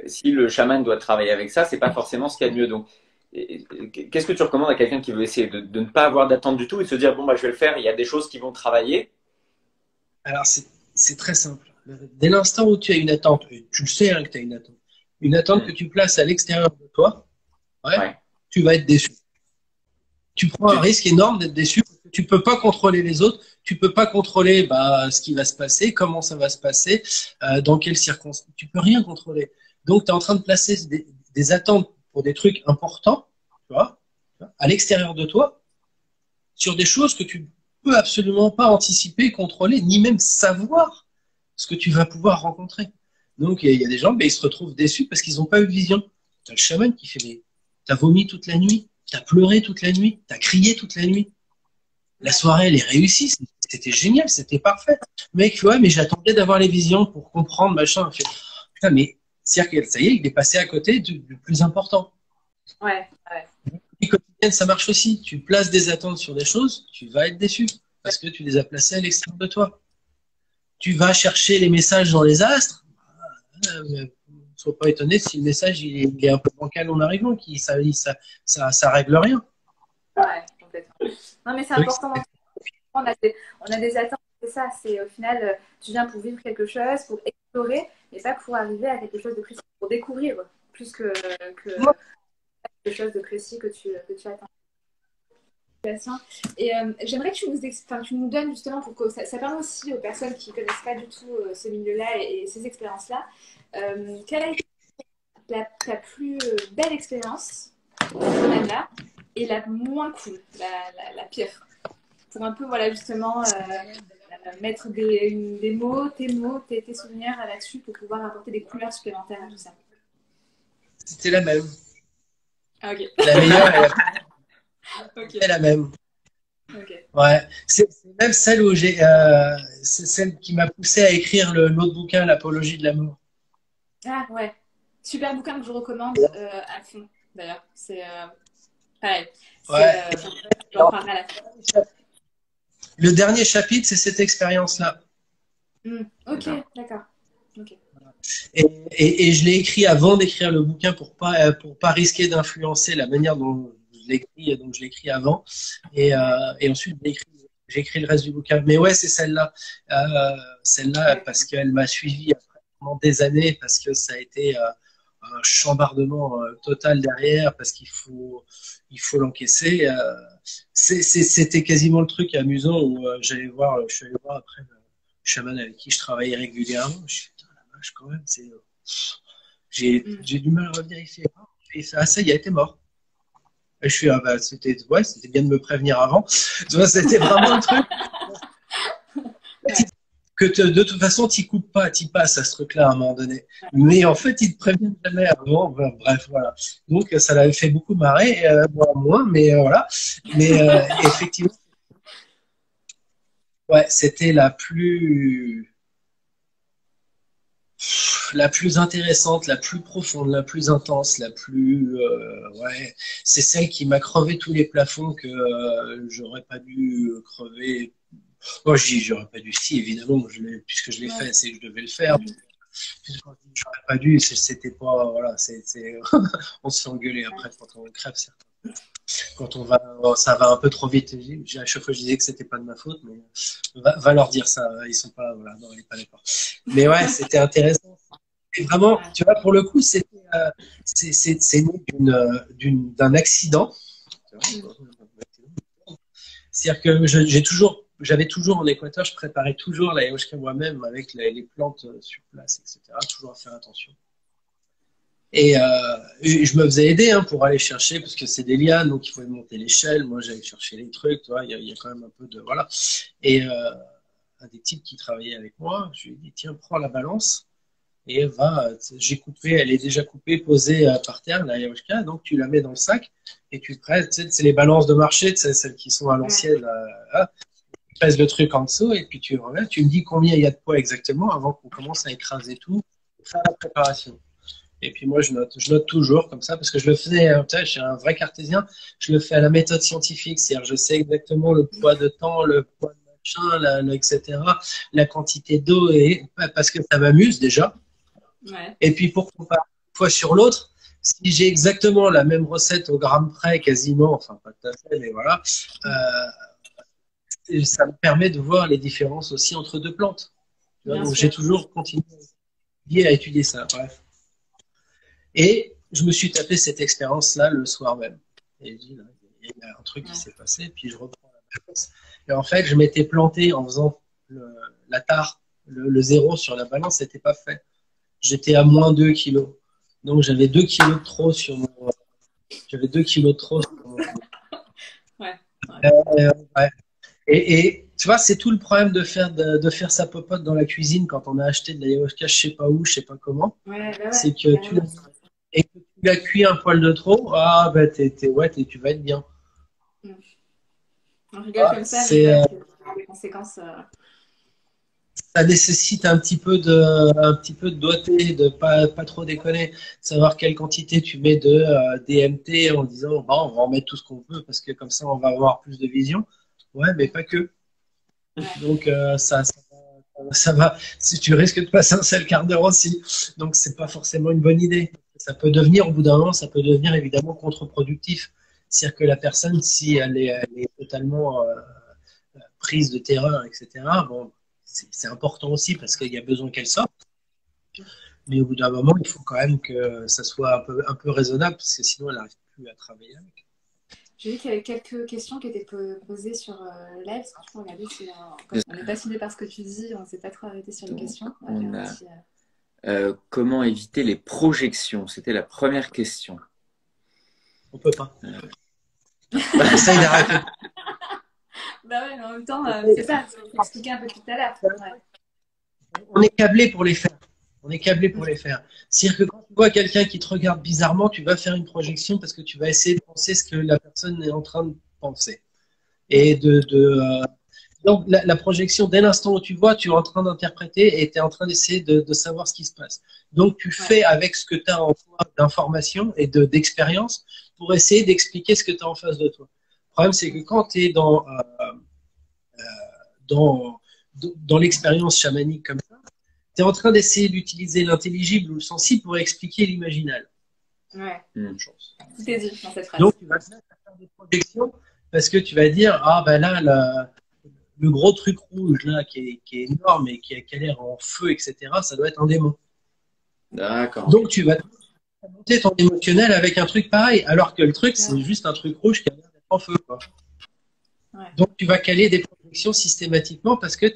[SPEAKER 2] si le chaman doit travailler avec ça, c'est pas forcément ce qu'il y a de mieux. Donc, qu'est-ce que tu recommandes à quelqu'un qui veut essayer de ne pas avoir d'attente du tout et de se dire, bon, bah, je vais le faire, il y a des choses qui vont travailler?
[SPEAKER 1] Alors, c'est très simple. Dès l'instant où tu as une attente, tu le sais hein, que tu as une attente que tu places à l'extérieur de toi, ouais. Tu vas être déçu. Tu prends un risque énorme d'être déçu. Tu peux pas contrôler les autres. Tu peux pas contrôler ce qui va se passer, comment ça va se passer, dans quelles circonstances. Tu peux rien contrôler. Donc, tu es en train de placer des attentes pour des trucs importants, tu vois, à l'extérieur de toi, sur des choses que tu peux absolument pas anticiper, contrôler, ni même savoir ce que tu vas pouvoir rencontrer. Donc, il y a des gens, ils se retrouvent déçus parce qu'ils n'ont pas eu de vision. Tu as le chaman qui fait, mais t'as vomi toute la nuit, t'as pleuré toute la nuit, t'as crié toute la nuit. La soirée, elle est réussie, c'était génial, c'était parfait. Le mec, ouais, mais j'attendais d'avoir les visions pour comprendre, machin. Fait, putain, mais c'est-à-dire que ça y est, il est passé à côté du plus important.
[SPEAKER 3] Ouais.
[SPEAKER 1] Et quotidienne, ça marche aussi. Tu places des attentes sur des choses, tu vas être déçu parce que tu les as placées à l'extérieur de toi. Tu vas chercher les messages dans les astres. Ne sois pas étonné si le message il est un peu bancal en arrivant, ça règle rien.
[SPEAKER 3] Ouais, complètement. Non, mais c'est important. On a des attentes, c'est ça. C'est au final, tu viens pour vivre quelque chose, pour explorer, mais pas pour arriver à quelque chose de précis, pour découvrir plus que quelque chose de précis que tu attends. Et j'aimerais que tu nous donnes justement, pour que ça permet aussi aux personnes qui ne connaissent pas du tout ce milieu-là et ces expériences-là, quelle a été ta plus belle expérience dans ce domaine-là et la moins cool, la pire, pour un peu, voilà, justement, mettre des mots, tes souvenirs là-dessus pour pouvoir apporter des couleurs supplémentaires à tout ça.
[SPEAKER 1] C'était la même.
[SPEAKER 3] Ah, ok.
[SPEAKER 1] La meilleure, c'est la même.
[SPEAKER 3] Okay.
[SPEAKER 1] Ouais, c'est même celle où c'est celle qui m'a poussé à écrire l'autre bouquin, l'Apologie de l'amour.
[SPEAKER 3] Ah ouais, super bouquin que je recommande à fond. D'ailleurs, c'est pareil.
[SPEAKER 1] Ouais.
[SPEAKER 3] J'en parlerai à la fin.
[SPEAKER 1] Le dernier chapitre, c'est cette expérience-là.
[SPEAKER 3] Ok, d'accord. Okay.
[SPEAKER 1] Et je l'ai écrit avant d'écrire le bouquin pour pas risquer d'influencer la manière dont je l'écris, donc je l'ai écrit avant. Et ensuite, j'ai écrit le reste du bouquin. Mais ouais, c'est celle-là. Celle-là, parce qu'elle m'a suivi pendant des années, parce que ça a été un chambardement total derrière, parce qu'il faut l'encaisser. C'était quasiment le truc amusant où je suis allé voir après le chaman avec qui je travaillais régulièrement. Je suis quand même, j'ai du mal à revérifier. Et ça y est, était mort. Et je suis, c'était bien de me prévenir avant. C'était vraiment le truc. Que de toute façon, tu coupes pas, tu passes à ce truc-là à un moment donné. Mais en fait, ils te préviennent jamais avant. Bref, voilà. Donc, ça l'avait fait beaucoup marrer, moi moins, mais voilà. Mais effectivement, ouais, c'était la plus la plus intéressante, la plus profonde, la plus intense, la plus ouais, c'est celle qui m'a crevé tous les plafonds que j'aurais pas dû crever. Moi, je dis j'aurais pas dû, si évidemment, puisque je l'ai fait, c'est que je devais le faire. Quand je dis j'aurais pas dû, c'était pas voilà, on se fait engueuler après quand on crève certains. Quand ça va un peu trop vite. À chaque fois, je disais que c'était pas de ma faute, mais va leur dire ça. Ils sont pas, voilà, non, pas d'accord. Mais ouais, c'était intéressant. Et vraiment, tu vois, pour le coup, c'est né d'un accident. C'est-à-dire que j'avais toujours en Équateur, je préparais toujours l'ayahuasca moi-même avec les plantes sur place, etc. Toujours à faire attention. Et je me faisais aider pour aller chercher, parce que c'est des lianes, donc il faut monter l'échelle. Moi, j'allais chercher les trucs, tu vois, il y a quand même un peu de... Voilà. Et un des types qui travaillait avec moi, je lui ai dit, tiens, prends la balance et j'ai coupé, elle est déjà coupée, posée par terre, la ayahuasca, donc tu la mets dans le sac et tu pèses, tu sais, c'est les balances de marché, tu sais, celles qui sont à l'ancienne, tu pèses le truc en dessous et puis tu relèves, tu me dis combien il y a de poids exactement avant qu'on commence à écraser tout et faire la préparation. Et puis moi, je note toujours comme ça, parce que je le faisais, je suis un vrai cartésien, je le fais à la méthode scientifique, c'est-à-dire je sais exactement le poids de temps, le poids de machin, etc., la quantité d'eau, et parce que ça m'amuse déjà.
[SPEAKER 3] Ouais.
[SPEAKER 1] Et puis pour comparer une fois sur l'autre, si j'ai exactement la même recette au gramme près, quasiment, enfin pas tout à fait, mais voilà, ça me permet de voir les différences aussi entre deux plantes. Donc j'ai toujours continué à étudier ça, bref. Et je me suis tapé cette expérience-là le soir même. Et je dis, là, il y a un truc qui s'est passé, puis je reprends la balance. Et en fait, je m'étais planté en faisant la tare, le zéro sur la balance, c'était pas fait. J'étais à moins 2 kilos. Donc j'avais 2 kilos de trop sur mon. J'avais 2 kilos de trop sur mon.
[SPEAKER 3] Ouais.
[SPEAKER 1] Ouais. Et tu vois, c'est tout le problème de faire sa popote dans la cuisine quand on a acheté de l'ayahuasca, je sais pas où, je sais pas comment.
[SPEAKER 3] Ouais,
[SPEAKER 1] c'est que et que tu l'as cuit un poil de trop, ah bah tu vas être bien.
[SPEAKER 3] On rigole comme ça,
[SPEAKER 1] c'est,
[SPEAKER 3] mais les conséquences.
[SPEAKER 1] Ça nécessite un petit peu de doigté, de pas trop déconner, savoir quelle quantité tu mets de DMT en disant bah, on va en mettre tout ce qu'on veut parce que comme ça on va avoir plus de vision. Ouais, mais pas que. Donc ça va, si tu risques de passer un seul quart d'heure aussi. Donc c'est pas forcément une bonne idée. Ça peut devenir, au bout d'un moment, ça peut devenir évidemment contre-productif. C'est-à-dire que la personne, si elle est totalement prise de terreur, etc., bon, c'est important aussi parce qu'il y a besoin qu'elle sorte. Mais au bout d'un moment, il faut quand même que ça soit un peu raisonnable parce que sinon, elle n'arrive plus à travailler avec.
[SPEAKER 3] J'ai vu qu'il y avait quelques questions qui étaient posées sur le live. Franchement, regardez, on est passionné par ce que tu dis, on ne s'est pas trop arrêté sur les questions.
[SPEAKER 2] Comment éviter les projections? C'était la première question.
[SPEAKER 1] On peut pas. Essaye d'arrêter.
[SPEAKER 3] Bah ouais, mais en même temps, c'est ça, ce que tu expliquais un peu tout à l'heure. Ouais.
[SPEAKER 1] On est câblé pour les faire. On est câblé pour les faire. C'est-à-dire que quand tu vois quelqu'un qui te regarde bizarrement, tu vas faire une projection parce que tu vas essayer de penser ce que la personne est en train de penser. Et donc la projection, dès l'instant où tu vois, tu es en train d'interpréter et tu es en train d'essayer de savoir ce qui se passe. Donc tu fais avec ce que tu as en toi d'informations et d'expérience pour essayer d'expliquer ce que tu as en face de toi. Le problème, c'est que quand tu es dans l'expérience chamanique comme ça, tu es en train d'essayer d'utiliser l'intelligible ou le sensible pour expliquer l'imaginal.
[SPEAKER 3] Ouais. Tout est dit dans cette phrase.
[SPEAKER 1] Donc, tu vas faire des projections parce que tu vas dire, ah ben là, le gros truc rouge là qui est énorme et qui a l'air en feu, etc., ça doit être un démon.
[SPEAKER 2] D'accord.
[SPEAKER 1] Donc, tu vas monter ton émotionnel avec un truc pareil, alors que le truc, c'est juste un truc rouge qui a l'air d'être en feu. Quoi. Ouais. Donc, tu vas caler des projections systématiquement parce que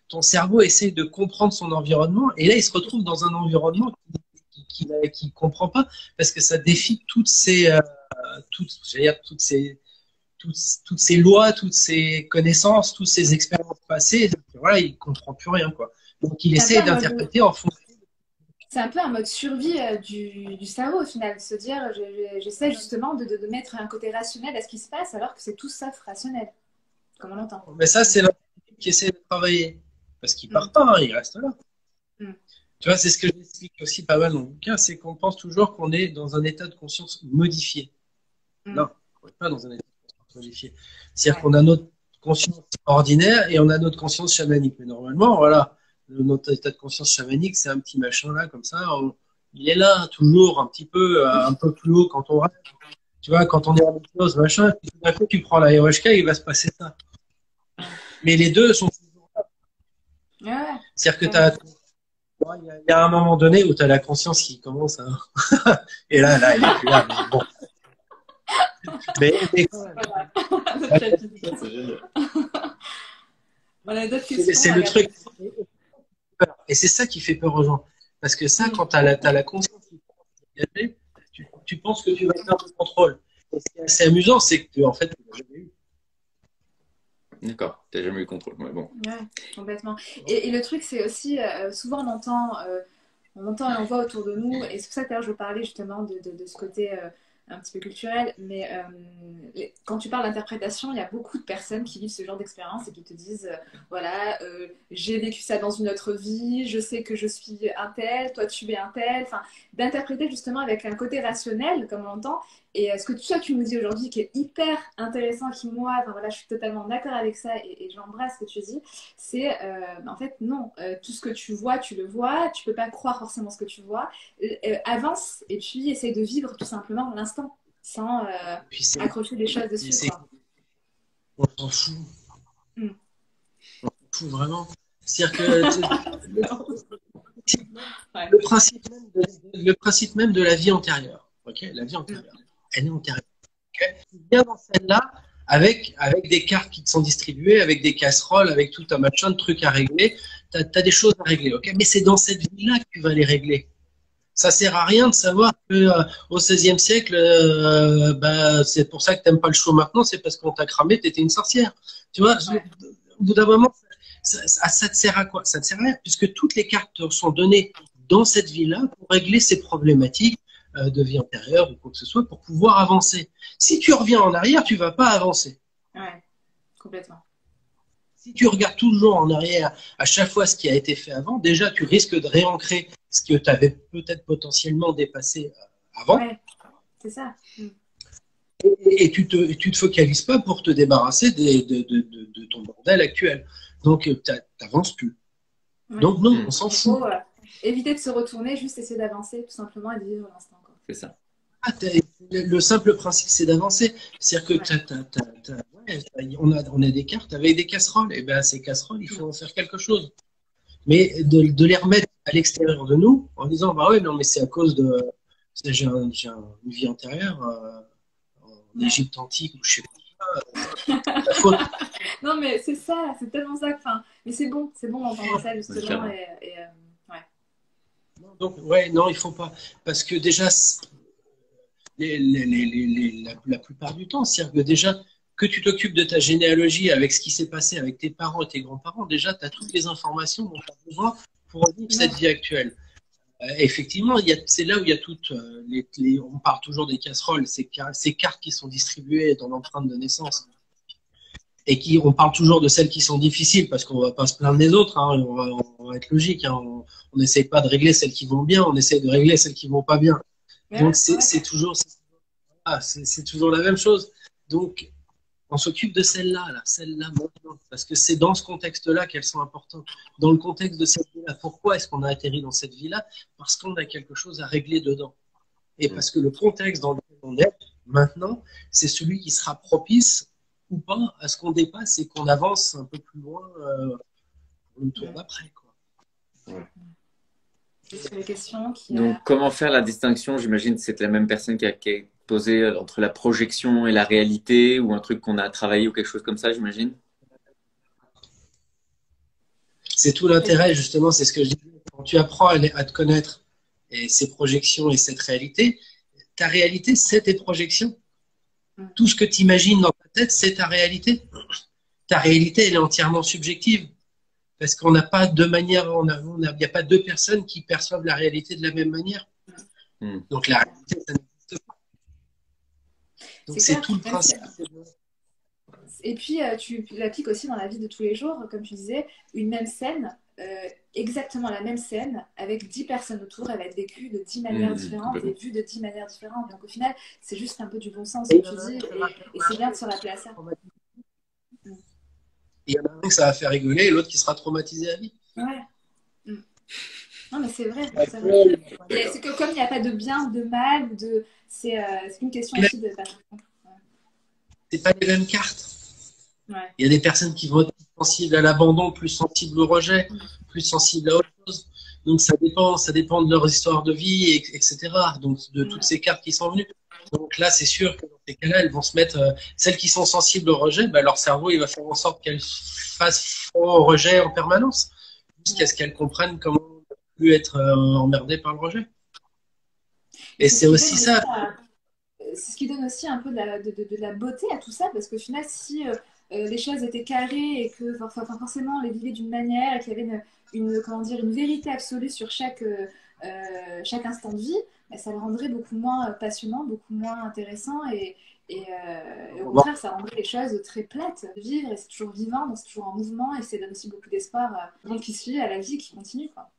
[SPEAKER 1] ton cerveau essaie de comprendre son environnement et là, il se retrouve dans un environnement qui comprend pas parce que ça défie toutes ces lois, toutes ces connaissances, toutes ces expériences passées. Voilà, il comprend plus rien, quoi. Donc, il essaie d'interpréter en fonction.
[SPEAKER 3] C'est un peu un mode survie du cerveau, au final, de se dire, j'essaie justement de mettre un côté rationnel à ce qui se passe, alors que c'est tout sauf rationnel, comme on l'entend.
[SPEAKER 1] Mais ça, c'est l'individu qui essaie de travailler. Parce qu'il part pas, il reste là. Tu vois, c'est ce que j'explique aussi pas mal dans le bouquin, c'est qu'on pense toujours qu'on est dans un état de conscience modifié. Non, on n'est pas dans un état de conscience modifié. C'est-à-dire qu'on a notre conscience ordinaire et on a notre conscience chamanique. Mais normalement, voilà, notre état de conscience chamanique, c'est un petit machin là, comme ça. Il est là, toujours un petit peu, un peu plus haut quand on rêve. Tu vois, quand on est en hypnose, machin, et puis tout d'un coup, tu prends l'ayahuasca, il va se passer ça. Mais les deux sont toujours là. C'est-à-dire que il y a un moment donné où tu as la conscience qui commence à. Et là, il est plus là. Mais bon. Mais quand même. C'est le truc. Et c'est ça qui fait peur aux gens. Parce que ça, quand tu as la conscience qui est engagée, tu penses que tu vas faire le contrôle. Et ce qui est assez amusant, c'est que en fait, tu l'as jamais eu.
[SPEAKER 2] D'accord, tu n'as jamais eu le contrôle. Ouais, bon.
[SPEAKER 3] Ouais, complètement. Et le truc, c'est aussi, souvent on entend et on voit autour de nous, et c'est pour ça que je veux parler justement de ce côté un petit peu culturel, mais quand tu parles d'interprétation, il y a beaucoup de personnes qui vivent ce genre d'expérience et qui te disent, voilà, j'ai vécu ça dans une autre vie, je sais que je suis un tel, toi tu es un tel, enfin, d'interpréter justement avec un côté rationnel, comme on l'entend, et ce que tu nous dis aujourd'hui, qui est hyper intéressant, qui moi, enfin, voilà, je suis totalement d'accord avec ça, et j'embrasse ce que tu dis, c'est en fait non, tout ce que tu vois, tu le vois, tu peux pas croire forcément ce que tu vois, avance et puis essaye de vivre tout simplement l'instant sans accrocher des choses dessus, quoi.
[SPEAKER 1] On s'en fout. On s'en fout vraiment. C'est-à-dire que le principe même de la vie antérieure, okay, la vie antérieure, elle est antérieure. Okay, tu viens dans celle-là avec des cartes qui te sont distribuées, avec des casseroles, avec tout un machin de trucs à régler. Tu as des choses à régler, ok, mais c'est dans cette vie-là que tu vas les régler. Ça sert à rien de savoir que au XVIe siècle, c'est pour ça que t'aimes pas le show maintenant, c'est parce qu'on t'a cramé, t'étais une sorcière. Tu vois, au bout d'un moment, ça te sert à quoi? Ça te sert à rien, puisque toutes les cartes te sont données dans cette vie-là pour régler ces problématiques de vie antérieure ou quoi que ce soit, pour pouvoir avancer. Si tu reviens en arrière, tu vas pas avancer.
[SPEAKER 3] Ouais, complètement.
[SPEAKER 1] Si tu regardes toujours en arrière à chaque fois ce qui a été fait avant, déjà tu risques de réancrer ce que tu avais peut-être potentiellement dépassé avant.
[SPEAKER 3] Ouais, c'est ça.
[SPEAKER 1] Et tu te focalises pas pour te débarrasser de ton bordel actuel. Donc tu n'avances plus. Ouais. Donc non, on s'en fout.
[SPEAKER 3] Faut, éviter de se retourner, juste essayer d'avancer tout simplement et de vivre l'instant.
[SPEAKER 2] C'est ça.
[SPEAKER 1] Le simple principe, c'est d'avancer. C'est-à-dire que on a des cartes avec des casseroles. Et bien, ces casseroles, il faut en faire quelque chose. Mais de les remettre à l'extérieur de nous en disant, bah ouais, non, mais c'est à cause de. J'ai une vie antérieure en Égypte antique, ou je sais pas. La faute.
[SPEAKER 3] Non, mais c'est ça, c'est tellement ça. Mais c'est bon d'entendre ça, justement. Ouais.
[SPEAKER 1] Donc, ouais, non, il faut pas. Parce que déjà, la plupart du temps, c'est-à-dire que déjà, que tu t'occupes de ta généalogie avec ce qui s'est passé avec tes parents et tes grands-parents, déjà, tu as toutes les informations dont tu as besoin pour vivre cette vie actuelle. Effectivement, c'est là où il y a toutes on parle toujours des casseroles, ces cartes qui sont distribuées dans l'empreinte de naissance. Et on parle toujours de celles qui sont difficiles parce qu'on ne va pas se plaindre des autres, hein, on va être logique, hein, on n'essaye pas de régler celles qui vont bien, on essaye de régler celles qui ne vont pas bien. Donc c'est toujours la même chose. Donc on s'occupe de celles-là maintenant, parce que c'est dans ce contexte-là qu'elles sont importantes. Dans le contexte de cette vie-là, pourquoi est-ce qu'on a atterri dans cette vie-là? Parce qu'on a quelque chose à régler dedans. Et parce que le contexte dans lequel on est maintenant, c'est celui qui sera propice ou pas à ce qu'on dépasse et qu'on avance un peu plus loin pour le tour d'après.
[SPEAKER 3] C'est la question qui
[SPEAKER 2] Donc, comment faire la distinction? J'imagine que c'est la même personne qui a posé entre la projection et la réalité, ou un truc qu'on a travaillé ou quelque chose comme ça, j'imagine.
[SPEAKER 1] C'est tout l'intérêt, justement, c'est ce que je dis. Quand tu apprends à te connaître et ces projections et cette réalité, ta réalité, c'est tes projections. Tout ce que tu imagines dans ta tête, c'est ta réalité. Ta réalité, elle est entièrement subjective. Parce qu'on n'a pas deux manières, il n'y a pas deux personnes qui perçoivent la réalité de la même manière. Donc la réalité, ça n'existe pas. Donc c'est tout le principe.
[SPEAKER 3] Et puis tu l'appliques aussi dans la vie de tous les jours, comme tu disais, une même scène, exactement la même scène avec 10 personnes autour. Elle va être vécue de 10 manières différentes et vue de 10 manières différentes. Donc au final, c'est juste un peu du bon sens que tu dis et c'est bien de se rappeler à ça.
[SPEAKER 1] Il y en a un que ça va faire rigoler et l'autre qui sera traumatisé à vie.
[SPEAKER 3] Ouais. Non, mais c'est vrai. C'est que comme il n'y a pas de bien ou de mal, c'est une question aussi de...
[SPEAKER 1] C'est pas les mêmes cartes.
[SPEAKER 3] Ouais.
[SPEAKER 1] Il y a des personnes qui vont être plus sensibles à l'abandon, plus sensibles au rejet, plus sensibles à autre chose. Donc ça dépend de leur histoire de vie, etc. Donc de toutes ces cartes qui sont venues. Donc là, c'est sûr que dans ces cas-là, elles vont se mettre, celles qui sont sensibles au rejet, bah, leur cerveau, il va faire en sorte qu'elles fassent front au rejet en permanence, jusqu'à ce qu'elles comprennent comment ne plus être emmerdées par le rejet. Et c'est aussi ça.
[SPEAKER 3] C'est ce qui donne aussi un peu de la beauté à tout ça, parce qu'au final, si les choses étaient carrées et que forcément on les vivait d'une manière et qu'il y avait comment dire, une vérité absolue sur chaque instant de vie, bah, ça le rendrait beaucoup moins passionnant, beaucoup moins intéressant et au contraire, ça rendrait les choses très plates. Vivre, et c'est toujours vivant, donc c'est toujours en mouvement et ça donne aussi beaucoup d'espoir au monde qui suit, à la vie qui continue, quoi.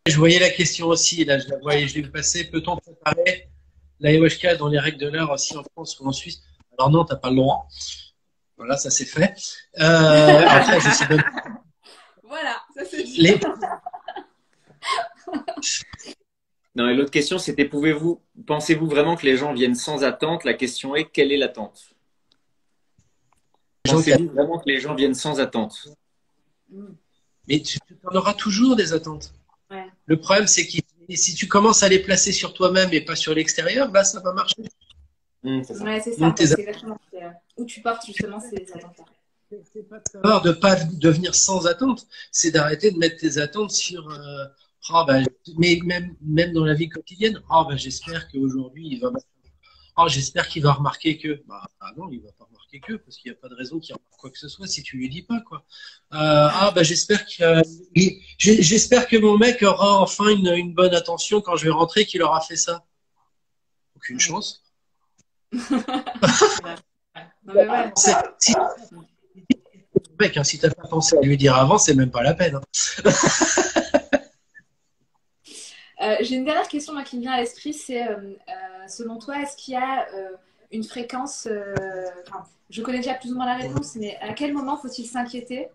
[SPEAKER 1] Je voyais la question aussi, là, je la voyais, je l'ai vu passer. Peut-on préparer l'ayahuasca dans les règles de l'art aussi en France ou en Suisse? Alors non, t'as pas le droit. Voilà, ça c'est fait. Après, je sais même.
[SPEAKER 3] Voilà, ça c'est dit.
[SPEAKER 2] Non, et l'autre question, c'était pensez-vous vraiment que les gens viennent sans attente? La question est, quelle est l'attente? Pensez-vous vraiment que les gens viennent sans attente?
[SPEAKER 1] Mais tu en auras toujours des attentes.
[SPEAKER 3] Ouais.
[SPEAKER 1] Le problème, c'est que si tu commences à les placer sur toi-même et pas sur l'extérieur, là, ça va marcher.
[SPEAKER 3] C'est ça. Ouais, c'est ça. C'est exactement où tu portes justement ces attentes-là.
[SPEAKER 1] C'est pas de savoir de pas devenir sans attente, c'est d'arrêter de mettre tes attentes sur. Mais même dans la vie quotidienne, j'espère qu'aujourd'hui il va. J'espère qu'il va remarquer que. Non, il va pas remarquer que, parce qu'il n'y a pas de raison qu'il remarque quoi que ce soit si tu lui dis pas, quoi. J'espère j'espère que mon mec aura enfin une bonne attention quand je vais rentrer, qu'il aura fait ça. Aucune chance. Mec, si t'as pas pensé à lui dire avant, c'est même pas la peine.
[SPEAKER 3] J'ai une dernière question qui me vient à l'esprit, c'est selon toi, est-ce qu'il y a une fréquence, je connais déjà plus ou moins la réponse, mais à quel moment faut-il s'inquiéter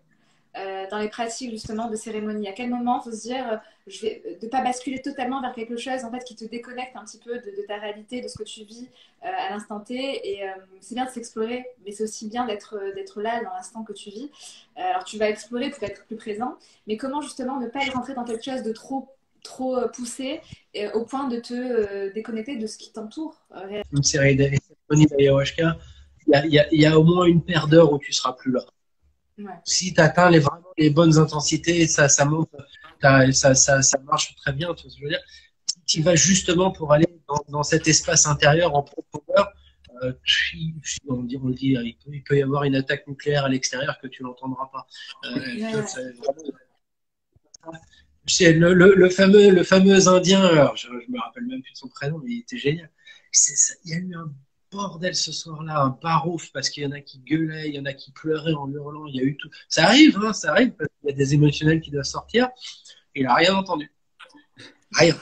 [SPEAKER 3] dans les pratiques justement de cérémonie? À quel moment faut se dire de ne pas basculer totalement vers quelque chose en fait qui te déconnecte un petit peu de ta réalité, de ce que tu vis à l'instant T, et c'est bien de s'explorer, mais c'est aussi bien d'être là dans l'instant que tu vis. Alors tu vas explorer pour être plus présent, mais comment justement ne pas rentrer dans quelque chose de trop poussé au point de te déconnecter de ce qui t'entoure.
[SPEAKER 1] Une série de cérémonies d'ayahuasca, il y a au moins une paire d'heures où tu seras plus là. Ouais. Si tu atteins vraiment les bonnes intensités, ça monte, ça marche très bien. Tu vois ce que je veux dire? Tu vas justement pour aller dans cet espace intérieur en profondeur. On dit, il peut y avoir une attaque nucléaire à l'extérieur que tu n'entendras pas. Le fameux Indien, alors je me rappelle même plus de son prénom, mais il était génial. Il y a eu un bordel ce soir-là, un barouf, parce qu'il y en a qui gueulaient, il y en a qui pleuraient en hurlant, il y a eu tout. Ça arrive, parce qu'il y a des émotionnels qui doivent sortir. Il n'a rien entendu. Rien.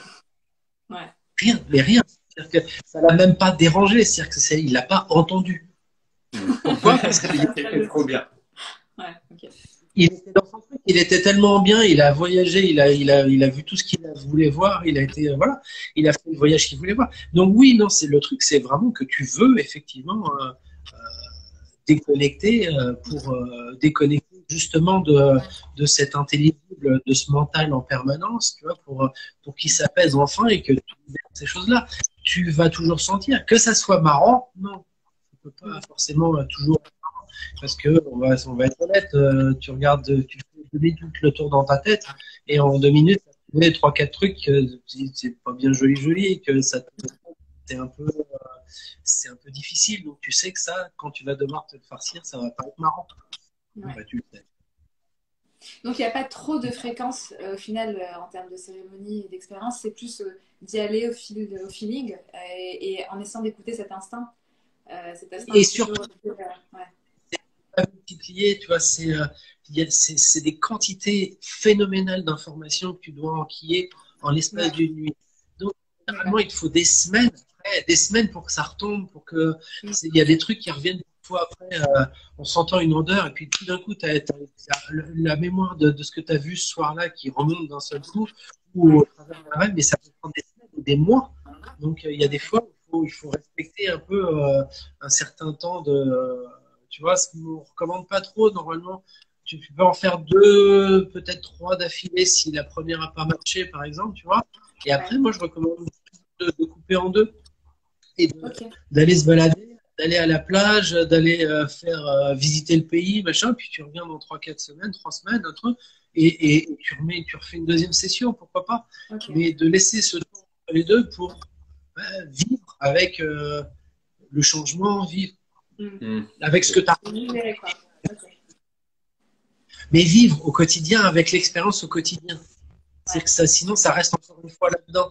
[SPEAKER 3] Ouais.
[SPEAKER 1] Rien, mais rien. C'est-à-dire que ça l'a même pas dérangé, c'est-à-dire qu'il l'a pas entendu. Pourquoi? Parce qu'il était
[SPEAKER 2] trop bien.
[SPEAKER 3] Ouais, ok.
[SPEAKER 1] Il était dans son truc, il était tellement bien, il a voyagé, il a vu tout ce qu'il voulait voir, il a été, il a fait le voyage qu'il voulait voir. Donc oui, non, c'est le truc, c'est vraiment que tu veux effectivement déconnecter pour déconnecter justement de cet intelligible, de ce mental en permanence, tu vois, pour qu'il s'apaise enfin et que ces choses-là, tu vas toujours sentir. Que ça soit marrant, non, tu peux pas forcément toujours. Parce que on va être honnête, tu regardes, tu fais 2 minutes le tour dans ta tête et en 2 minutes, tu fais 3-4 trucs, c'est pas bien joli et que ça c'est un peu difficile. Donc tu sais que ça, quand tu vas devoir te farcir, ça va pas être marrant.
[SPEAKER 3] Ouais.
[SPEAKER 1] Tu le sais.
[SPEAKER 3] Donc il n'y a pas trop de fréquence au final en termes de cérémonie et d'expérience, c'est plus d'y aller au feeling et en essayant d'écouter cet instinct.
[SPEAKER 1] Et surtout, pas multiplier, tu vois, c'est des quantités phénoménales d'informations que tu dois enquiller en l'espace d'une nuit. Donc, généralement, il te faut des semaines pour que ça retombe, il y a des trucs qui reviennent parfois après, on s'entend une odeur, et puis tout d'un coup, tu as, la mémoire de ce que tu as vu ce soir-là qui remonte d'un seul coup, ou au travers d'un rêve, mais ça peut prendre des semaines ou des mois. Donc, il y a des fois où il faut respecter un peu un certain temps tu vois, ce qu'on ne recommande pas trop, normalement, tu peux en faire 2, peut-être 3 d'affilée si la première n'a pas marché, par exemple, tu vois. Et après, moi, je recommande de couper en 2 et d'aller se balader, d'aller à la plage, d'aller faire visiter le pays, machin, puis tu reviens dans 3-4 semaines, 3 semaines, un truc, et tu refais une deuxième session, pourquoi pas. Mais de laisser ce temps entre les deux pour vivre avec le changement, vivre avec ce que tu as. Mais vivre au quotidien avec l'expérience au quotidien. C'est que ça, sinon, ça reste encore une fois là-dedans.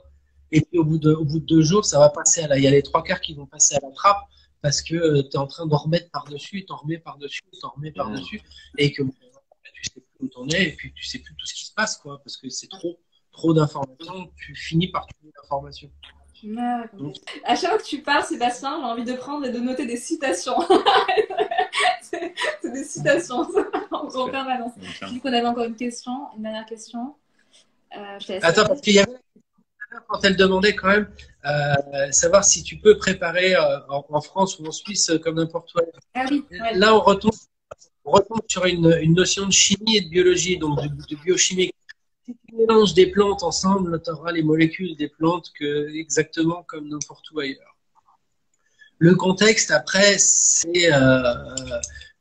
[SPEAKER 1] Et puis, au bout de 2 jours, ça va passer il y a les 3/4 qui vont passer à la trappe parce que tu es en train d'en remettre par-dessus, t'en remets par-dessus, t'en remets par-dessus, et que tu sais plus où t'en es, et puis tu sais plus tout ce qui se passe, quoi, parce que c'est trop d'informations, tu finis par trouver l'information.
[SPEAKER 3] À chaque fois que tu parles, Sébastien, j'ai envie de prendre et de noter des citations. c'est des citations en permanence. Du coup, on avait encore une dernière question.
[SPEAKER 1] Attends, parce qu'il y avait quand elle demandait quand même savoir si tu peux préparer en France ou en Suisse comme n'importe où.
[SPEAKER 3] Ah oui, ouais.
[SPEAKER 1] Là, on retombe sur une notion de chimie et de biologie, donc de biochimie. Si tu mélanges des plantes ensemble, tu auras les molécules des plantes exactement comme n'importe où ailleurs. Le contexte, après, c'est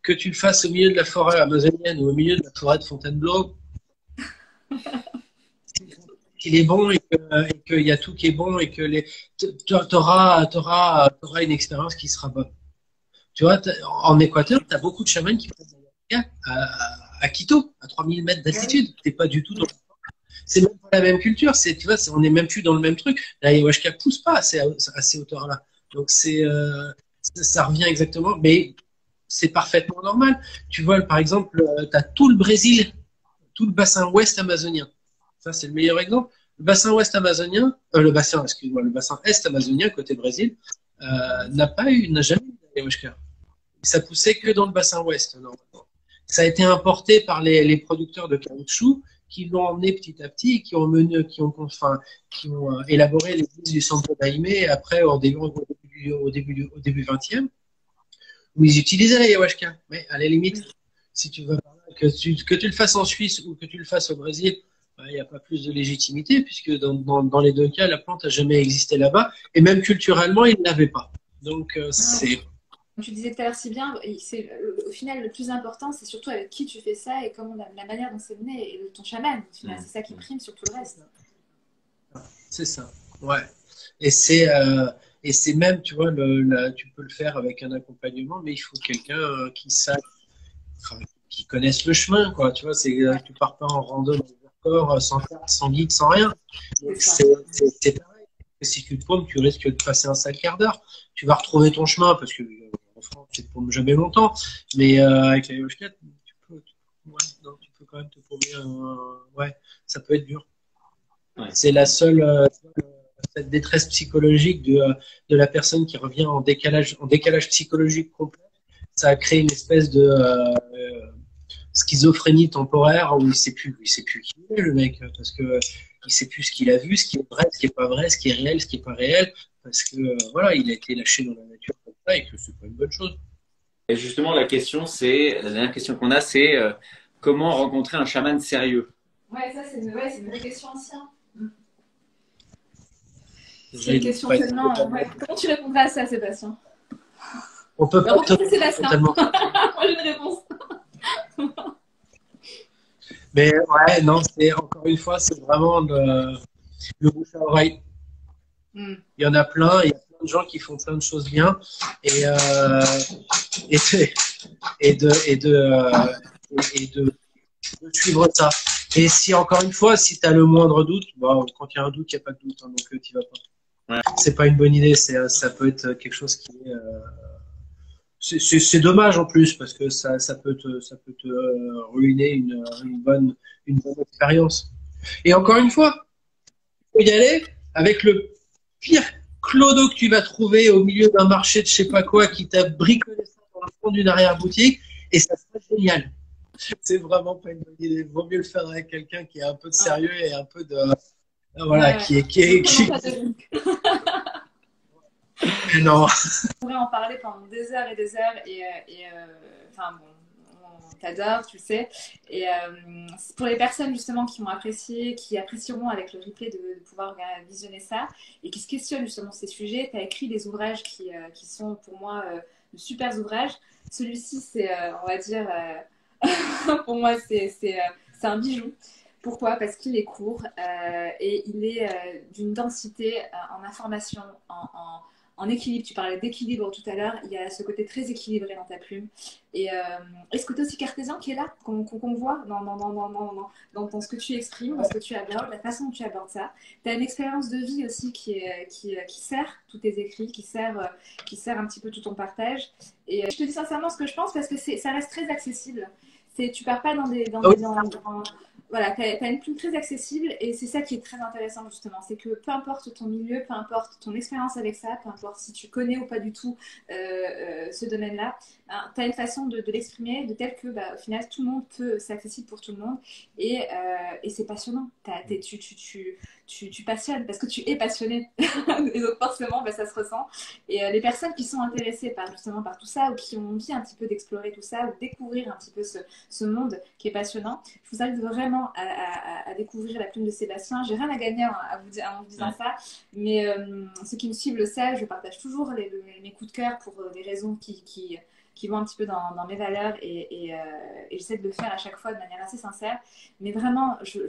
[SPEAKER 1] que tu le fasses au milieu de la forêt amazonienne ou au milieu de la forêt de Fontainebleau. Qu'il est bon et qu'il y a tout qui est bon et que tu auras une expérience qui sera bonne. Tu vois, en Équateur, tu as beaucoup de chamans qui prennent à Quito, à 3000 mètres d'altitude. Tu n'es pas du tout dans c'est même pas la même culture. Tu vois, on n'est même plus dans le même truc. L'ayahuasca ne pousse pas à ces hauteurs-là. Donc, ça revient exactement, mais c'est parfaitement normal. Tu vois, par exemple, tu as tout le Brésil, tout le bassin ouest amazonien. Ça, c'est le meilleur exemple. Le bassin ouest amazonien, le bassin est amazonien, côté Brésil, n'a jamais eu d'ayahuasca. Ça poussait que dans le bassin ouest, normalement. Ça a été importé par les producteurs de caoutchouc qui l'ont emmené petit à petit, qui ont élaboré les huiles du Santo Daime après au début 20e, où ils utilisaient l'ayahuasca. Mais à la limite, si tu veux que tu le fasses en Suisse ou que tu le fasses au Brésil, il n'y a pas plus de légitimité, puisque dans les 2 cas, la plante n'a jamais existé là-bas, et même culturellement, ils ne l'avaient pas. Donc, c'est...
[SPEAKER 3] Comme tu disais tout à l'heure si bien, au final, le plus important, c'est surtout avec qui tu fais ça et comment la manière dont c'est mené, et ton chaman, au final, c'est ça qui prime sur tout le reste.
[SPEAKER 1] C'est ça, ouais. Et c'est même, tu vois, tu peux le faire avec un accompagnement, mais il faut quelqu'un qui connaisse le chemin, quoi. Tu vois, tu pars pas en randonnée sans carte, sans guide, sans rien. Donc, c'est pareil. Si tu te paumes, tu risques de passer un sale quart d'heure. Tu vas retrouver ton chemin parce que en France, tu te paumes jamais longtemps. Mais avec la ayahuasca, tu peux quand même te paumer. Ouais, ça peut être dur. Ouais. C'est la seule cette détresse psychologique de la personne qui revient en décalage psychologique complet. Ça a créé une espèce de schizophrénie temporaire où il sait plus qui il est, le mec, parce que il sait plus ce qu'il a vu, ce qui est vrai, ce qui est pas vrai, ce qui est réel, ce qui est pas réel, parce que voilà, il a été lâché dans la nature comme ça et que c'est pas une bonne chose.
[SPEAKER 2] Et justement, la dernière question qu'on a, c'est comment rencontrer un chaman sérieux?
[SPEAKER 3] Ouais, ça c'est une vraie question ancienne. C'est une question tellement. Comment tu répondras à ça, Sébastien?
[SPEAKER 1] On peut pas
[SPEAKER 3] totalement. Moi j'ai une réponse.
[SPEAKER 1] Mais ouais, non, encore une fois, c'est vraiment le bouche à oreille. Il y en a plein, il y a plein de gens qui font plein de choses bien et de suivre ça. Et si, encore une fois, si tu as le moindre doute, quand il y a un doute, il n'y a pas de doute, hein, donc tu vas pas. Ouais. C'est pas une bonne idée, ça peut être quelque chose qui est c'est dommage en plus parce que ça peut te ruiner une bonne expérience. Et encore une fois, il faut y aller avec le pire clodo que tu vas trouver au milieu d'un marché de je sais pas quoi qui t'a bricolé ça dans le fond d'une arrière-boutique et ça sera génial. C'est vraiment pas une bonne idée. Il vaut mieux le faire avec quelqu'un qui est un peu de sérieux et un peu de voilà, qui non.
[SPEAKER 3] On pourrait en parler pendant des heures et des heures enfin bon, on t'adore, tu le sais. Et pour les personnes justement qui m'ont apprécié, qui apprécieront avec le replay de pouvoir visionner ça et qui se questionnent justement sur ces sujets, tu as écrit des ouvrages qui sont pour moi de super ouvrages. Celui-ci, c'est, on va dire, pour moi, c'est un bijou. Pourquoi? Parce qu'il est court et il est d'une densité en information, en équilibre. Tu parlais d'équilibre tout à l'heure. Il y a ce côté très équilibré dans ta plume. Et ce côté aussi cartésien qui est là, qu'on voit dans ce que tu exprimes, dans ce que tu abordes, la façon dont tu abordes ça. Tu as une expérience de vie aussi qui sert tous tes écrits, qui sert un petit peu tout ton partage. Et je te dis sincèrement ce que je pense parce que ça reste très accessible. Tu pars pas voilà, tu as une plume très accessible et c'est ça qui est très intéressant justement. C'est que peu importe ton milieu, peu importe ton expérience avec ça, peu importe si tu connais ou pas du tout ce domaine-là, ben, tu as une façon de l'exprimer de telle que au final tout le monde c'est accessible pour tout le monde et c'est passionnant. Tu passionnes parce que tu es passionné et donc forcément ça se ressent. Et les personnes qui sont intéressées par tout ça ou qui ont envie un petit peu d'explorer tout ça ou découvrir un petit peu ce monde qui est passionnant, je vous invite vraiment à découvrir la plume de Sébastien. J'ai rien à gagner en vous disant ça, mais ceux qui me suivent le savent, je partage toujours mes coups de cœur pour des raisons qui vont un petit peu dans mes valeurs et j'essaie de le faire à chaque fois de manière assez sincère. Mais vraiment, je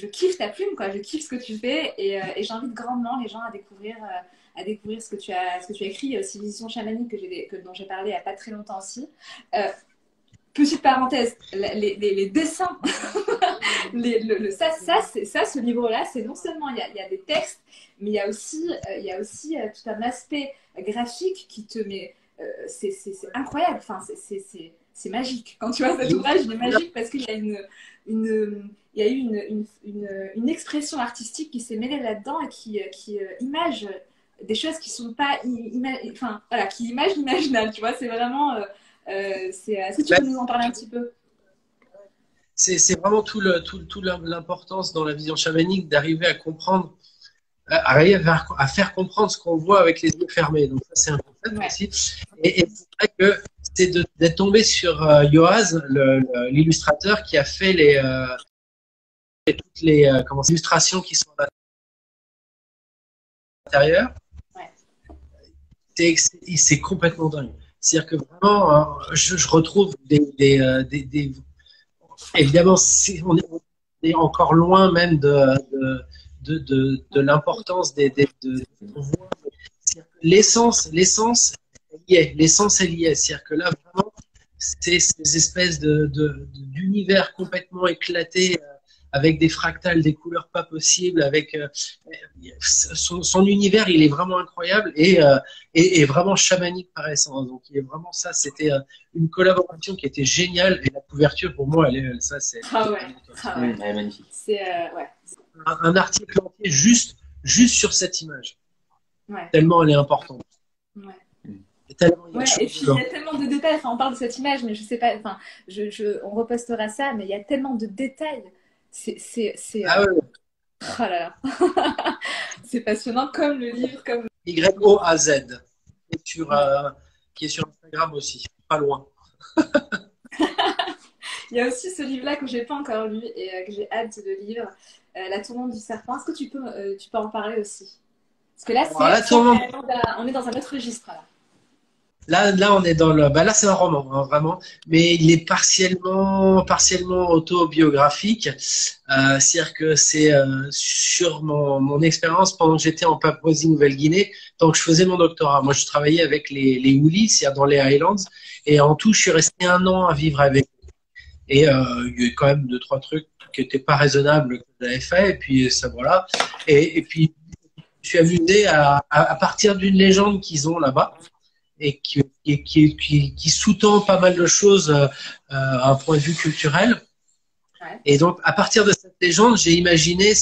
[SPEAKER 3] kiffe ta plume, quoi. Je kiffe ce que tu fais et j'invite grandement les gens à découvrir ce que tu as écrit. Il y a aussi Vision chamanique dont j'ai parlé il n'y a pas très longtemps aussi. Petite parenthèse, les dessins, ce livre-là, c'est non seulement il y a des textes, mais il y a aussi tout un aspect graphique qui te met, c'est incroyable. Enfin, c'est magique. Quand tu vois cet ouvrage, il est magique parce qu'il y a une expression artistique qui s'est mêlée là-dedans et qui image des choses qui sont pas, qui imagent l'imaginal. Tu vois, c'est vraiment. Est-ce que tu peux nous en parler un petit peu?
[SPEAKER 1] C'est vraiment tout l'importance dans la vision chamanique d'arriver à comprendre, à faire comprendre ce qu'on voit avec les yeux fermés. Donc ça c'est un concept aussi. Et c'est vrai que c'est d'être tombé sur Yoaz, l'illustrateur qui a fait toutes les illustrations qui sont à l'intérieur. Ouais. C'est complètement dingue. C'est-à-dire que vraiment, je retrouve évidemment, on est encore loin même de l'importance l'essence elle y est. L'essence, elle y est. C'est-à-dire que là, vraiment, c'est ces espèces d'univers complètement éclatés, avec des fractales, des couleurs pas possibles, avec son univers, il est vraiment incroyable et vraiment chamanique par essence. Donc il est vraiment ça. C'était une collaboration qui était géniale et la couverture pour moi, c'est
[SPEAKER 3] elle est magnifique. C'est
[SPEAKER 1] un article entier juste sur cette image. Ouais. Tellement elle est importante.
[SPEAKER 3] Ouais. Et puis il y a tellement de détails. Enfin, on parle de cette image, mais je sais pas. Enfin, on repostera ça, mais il y a tellement de détails.
[SPEAKER 1] Ah ouais.
[SPEAKER 3] Oh là là. C'est passionnant comme le livre, comme
[SPEAKER 1] YOAZ qui est sur Instagram aussi, pas loin.
[SPEAKER 3] Il y a aussi ce livre-là que j'ai pas encore lu et que j'ai hâte de lire, La tourmente du serpent. Est-ce que tu peux en parler aussi? Parce que là, on est dans un autre registre là.
[SPEAKER 1] Là, on est dans là, c'est un roman, hein, vraiment, mais il est partiellement autobiographique. C'est-à-dire que c'est sur mon expérience pendant que j'étais en Papouasie-Nouvelle-Guinée, tant que je faisais mon doctorat. Moi, je travaillais avec les Woolies, c'est-à-dire dans les Highlands, et en tout, je suis resté 1 an à vivre avec eux. Et il y a quand même 2-3 trucs qui n'étaient pas raisonnables que j'avais fait, et puis ça, voilà. Et puis je suis amusé à partir d'une légende qu'ils ont là-bas et qui sous-tend pas mal de choses à un point de vue culturel.
[SPEAKER 3] Ouais.
[SPEAKER 1] Et donc, à partir de cette légende, j'ai imaginé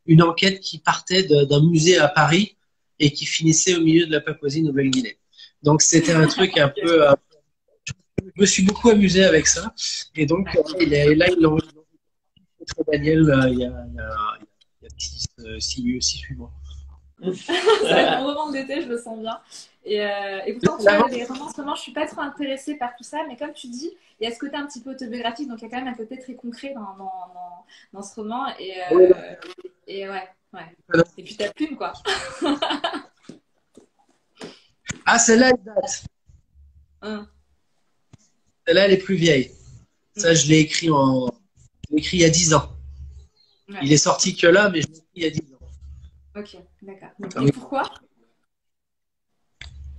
[SPEAKER 1] une enquête qui partait d'un musée à Paris et qui finissait au milieu de la Papouasie-Nouvelle-Guinée. Donc, c'était un truc un peu. Je me suis beaucoup amusé avec ça. Et donc, là, ils l'ont fait Daniel il y a 6-8 mois.
[SPEAKER 3] Ça va être un roman d'été, je le sens bien. Et pourtant, tu vois, les romans, en ce moment, je suis pas trop intéressée par tout ça, mais comme tu dis, il y a ce côté un petit peu autobiographique, donc il y a quand même un côté très concret dans ce roman. Et ouais. Et puis ta plume, quoi.
[SPEAKER 1] Ah, celle-là, elle date. Celle-là, elle est plus vieille. Ça, je l'ai écrit il y a 10 ans. Ouais. Il est sorti que là, mais je l'ai écrit il y a 10 ans.
[SPEAKER 3] Ok, d'accord. Et pourquoi?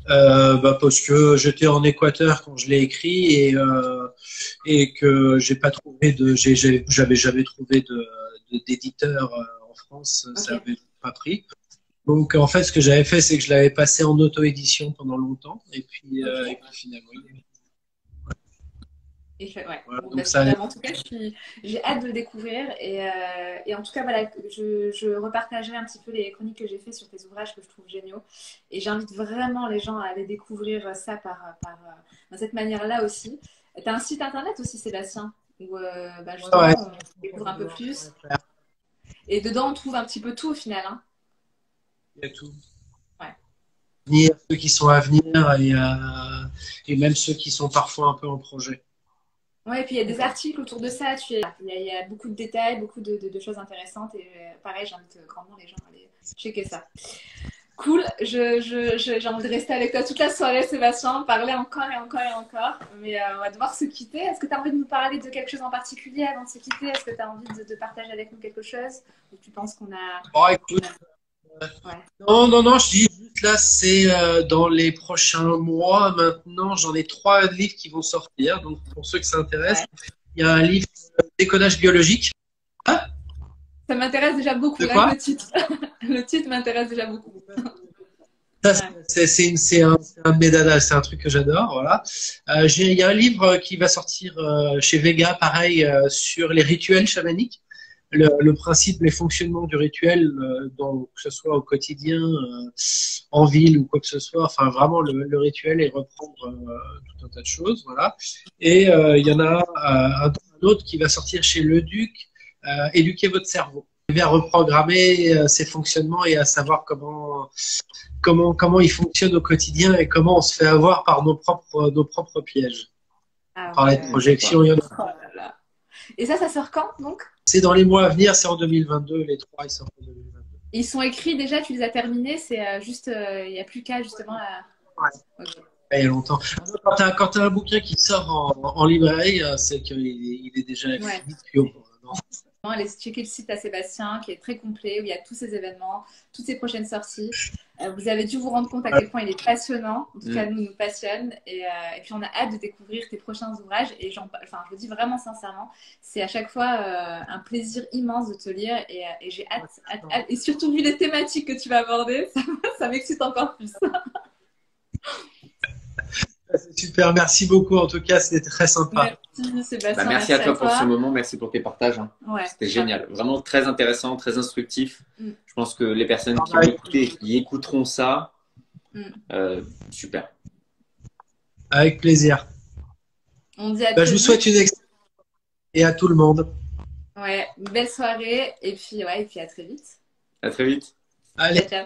[SPEAKER 1] Parce que j'étais en Équateur quand je l'ai écrit et que j'avais jamais trouvé d'éditeur en France, okay. Ça n'avait pas pris. Donc en fait, ce que j'avais fait, c'est que je l'avais passé en auto-édition pendant longtemps et puis finalement.
[SPEAKER 3] Ouais. Voilà, bon, en tout cas, j'ai hâte de le découvrir et en tout cas, voilà, je repartagerai un petit peu les chroniques que j'ai fait sur tes ouvrages que je trouve géniaux et j'invite vraiment les gens à aller découvrir ça de cette manière-là aussi. Tu as un site internet aussi, Sébastien, où justement, on découvre un peu plus et dedans, on trouve un petit peu tout au final. Hein.
[SPEAKER 1] Il y a tout. Ouais. Ceux qui sont à venir et même ceux qui sont parfois un peu en projet.
[SPEAKER 3] Ouais, et puis il y a des articles autour de ça. Il y a beaucoup de détails, beaucoup de choses intéressantes. Et pareil, j'invite grandement les gens à aller checker ça. Cool. J'ai envie de rester avec toi toute la soirée, Sébastien, parler encore et encore et encore. Mais on va devoir se quitter. Est-ce que tu as envie de nous parler de quelque chose en particulier avant de se quitter? Est-ce que tu as envie de partager avec nous quelque chose? Ou tu penses qu'on a...
[SPEAKER 1] Oh, écoute. Non, je dis juste là, c'est dans les prochains mois maintenant, j'en ai 3 livres qui vont sortir, donc pour ceux que ça intéresse, il y a un livre décodage biologique.
[SPEAKER 3] Ah, ça m'intéresse déjà beaucoup, là, le titre. Le titre m'intéresse déjà beaucoup.
[SPEAKER 1] Ça, c'est un de mes dadas, c'est un truc que j'adore, voilà. Il y a un livre qui va sortir chez Vega, pareil, sur les rituels chamaniques. Le principe, les fonctionnements du rituel, que ce soit au quotidien, en ville ou quoi que ce soit, enfin vraiment le rituel et reprendre tout un tas de choses, voilà. Et il y en a un autre qui va sortir chez Le Duc, éduquer votre cerveau, à reprogrammer ses fonctionnements et à savoir comment il fonctionne au quotidien et comment on se fait avoir par nos propres pièges. Par les projections, il y en a.
[SPEAKER 3] Oh là là. Et ça sort quand donc?
[SPEAKER 1] C'est dans les mois à venir, c'est en 2022, les 3 ils sortent en 2022.
[SPEAKER 3] Ils sont écrits déjà, tu les as terminés, c'est juste, il n'y a plus qu'à justement à...
[SPEAKER 1] Ouais. Okay. Il y a longtemps. Quand tu as un bouquin qui sort en librairie, c'est qu'il est déjà écrit depuis auparavant.
[SPEAKER 3] Allez checker le site à Sébastien qui est très complet où il y a tous ces événements, toutes ces prochaines sorties. Vous avez dû vous rendre compte à quel point il est passionnant. En tout cas, nous passionne. Et puis, on a hâte de découvrir tes prochains ouvrages. Et je le dis vraiment sincèrement, c'est à chaque fois un plaisir immense de te lire. Et j'ai hâte. Et surtout, vu les thématiques que tu vas aborder, ça m'excite encore plus.
[SPEAKER 1] C'est super, merci beaucoup. En tout cas, c'était très sympa.
[SPEAKER 3] Merci, Sébastien.
[SPEAKER 2] Merci à toi pour ce moment, merci pour tes partages.
[SPEAKER 3] Ouais,
[SPEAKER 2] c'était génial, vraiment très intéressant, très instructif. Je pense que les personnes qui vont écouter, qui écouteront ça, super.
[SPEAKER 1] Avec plaisir.
[SPEAKER 3] On dit à
[SPEAKER 1] je vous souhaite une excellente et à tout le monde.
[SPEAKER 3] Ouais, belle soirée et puis à très vite.
[SPEAKER 2] À très vite.
[SPEAKER 1] Allez.
[SPEAKER 3] Ciao.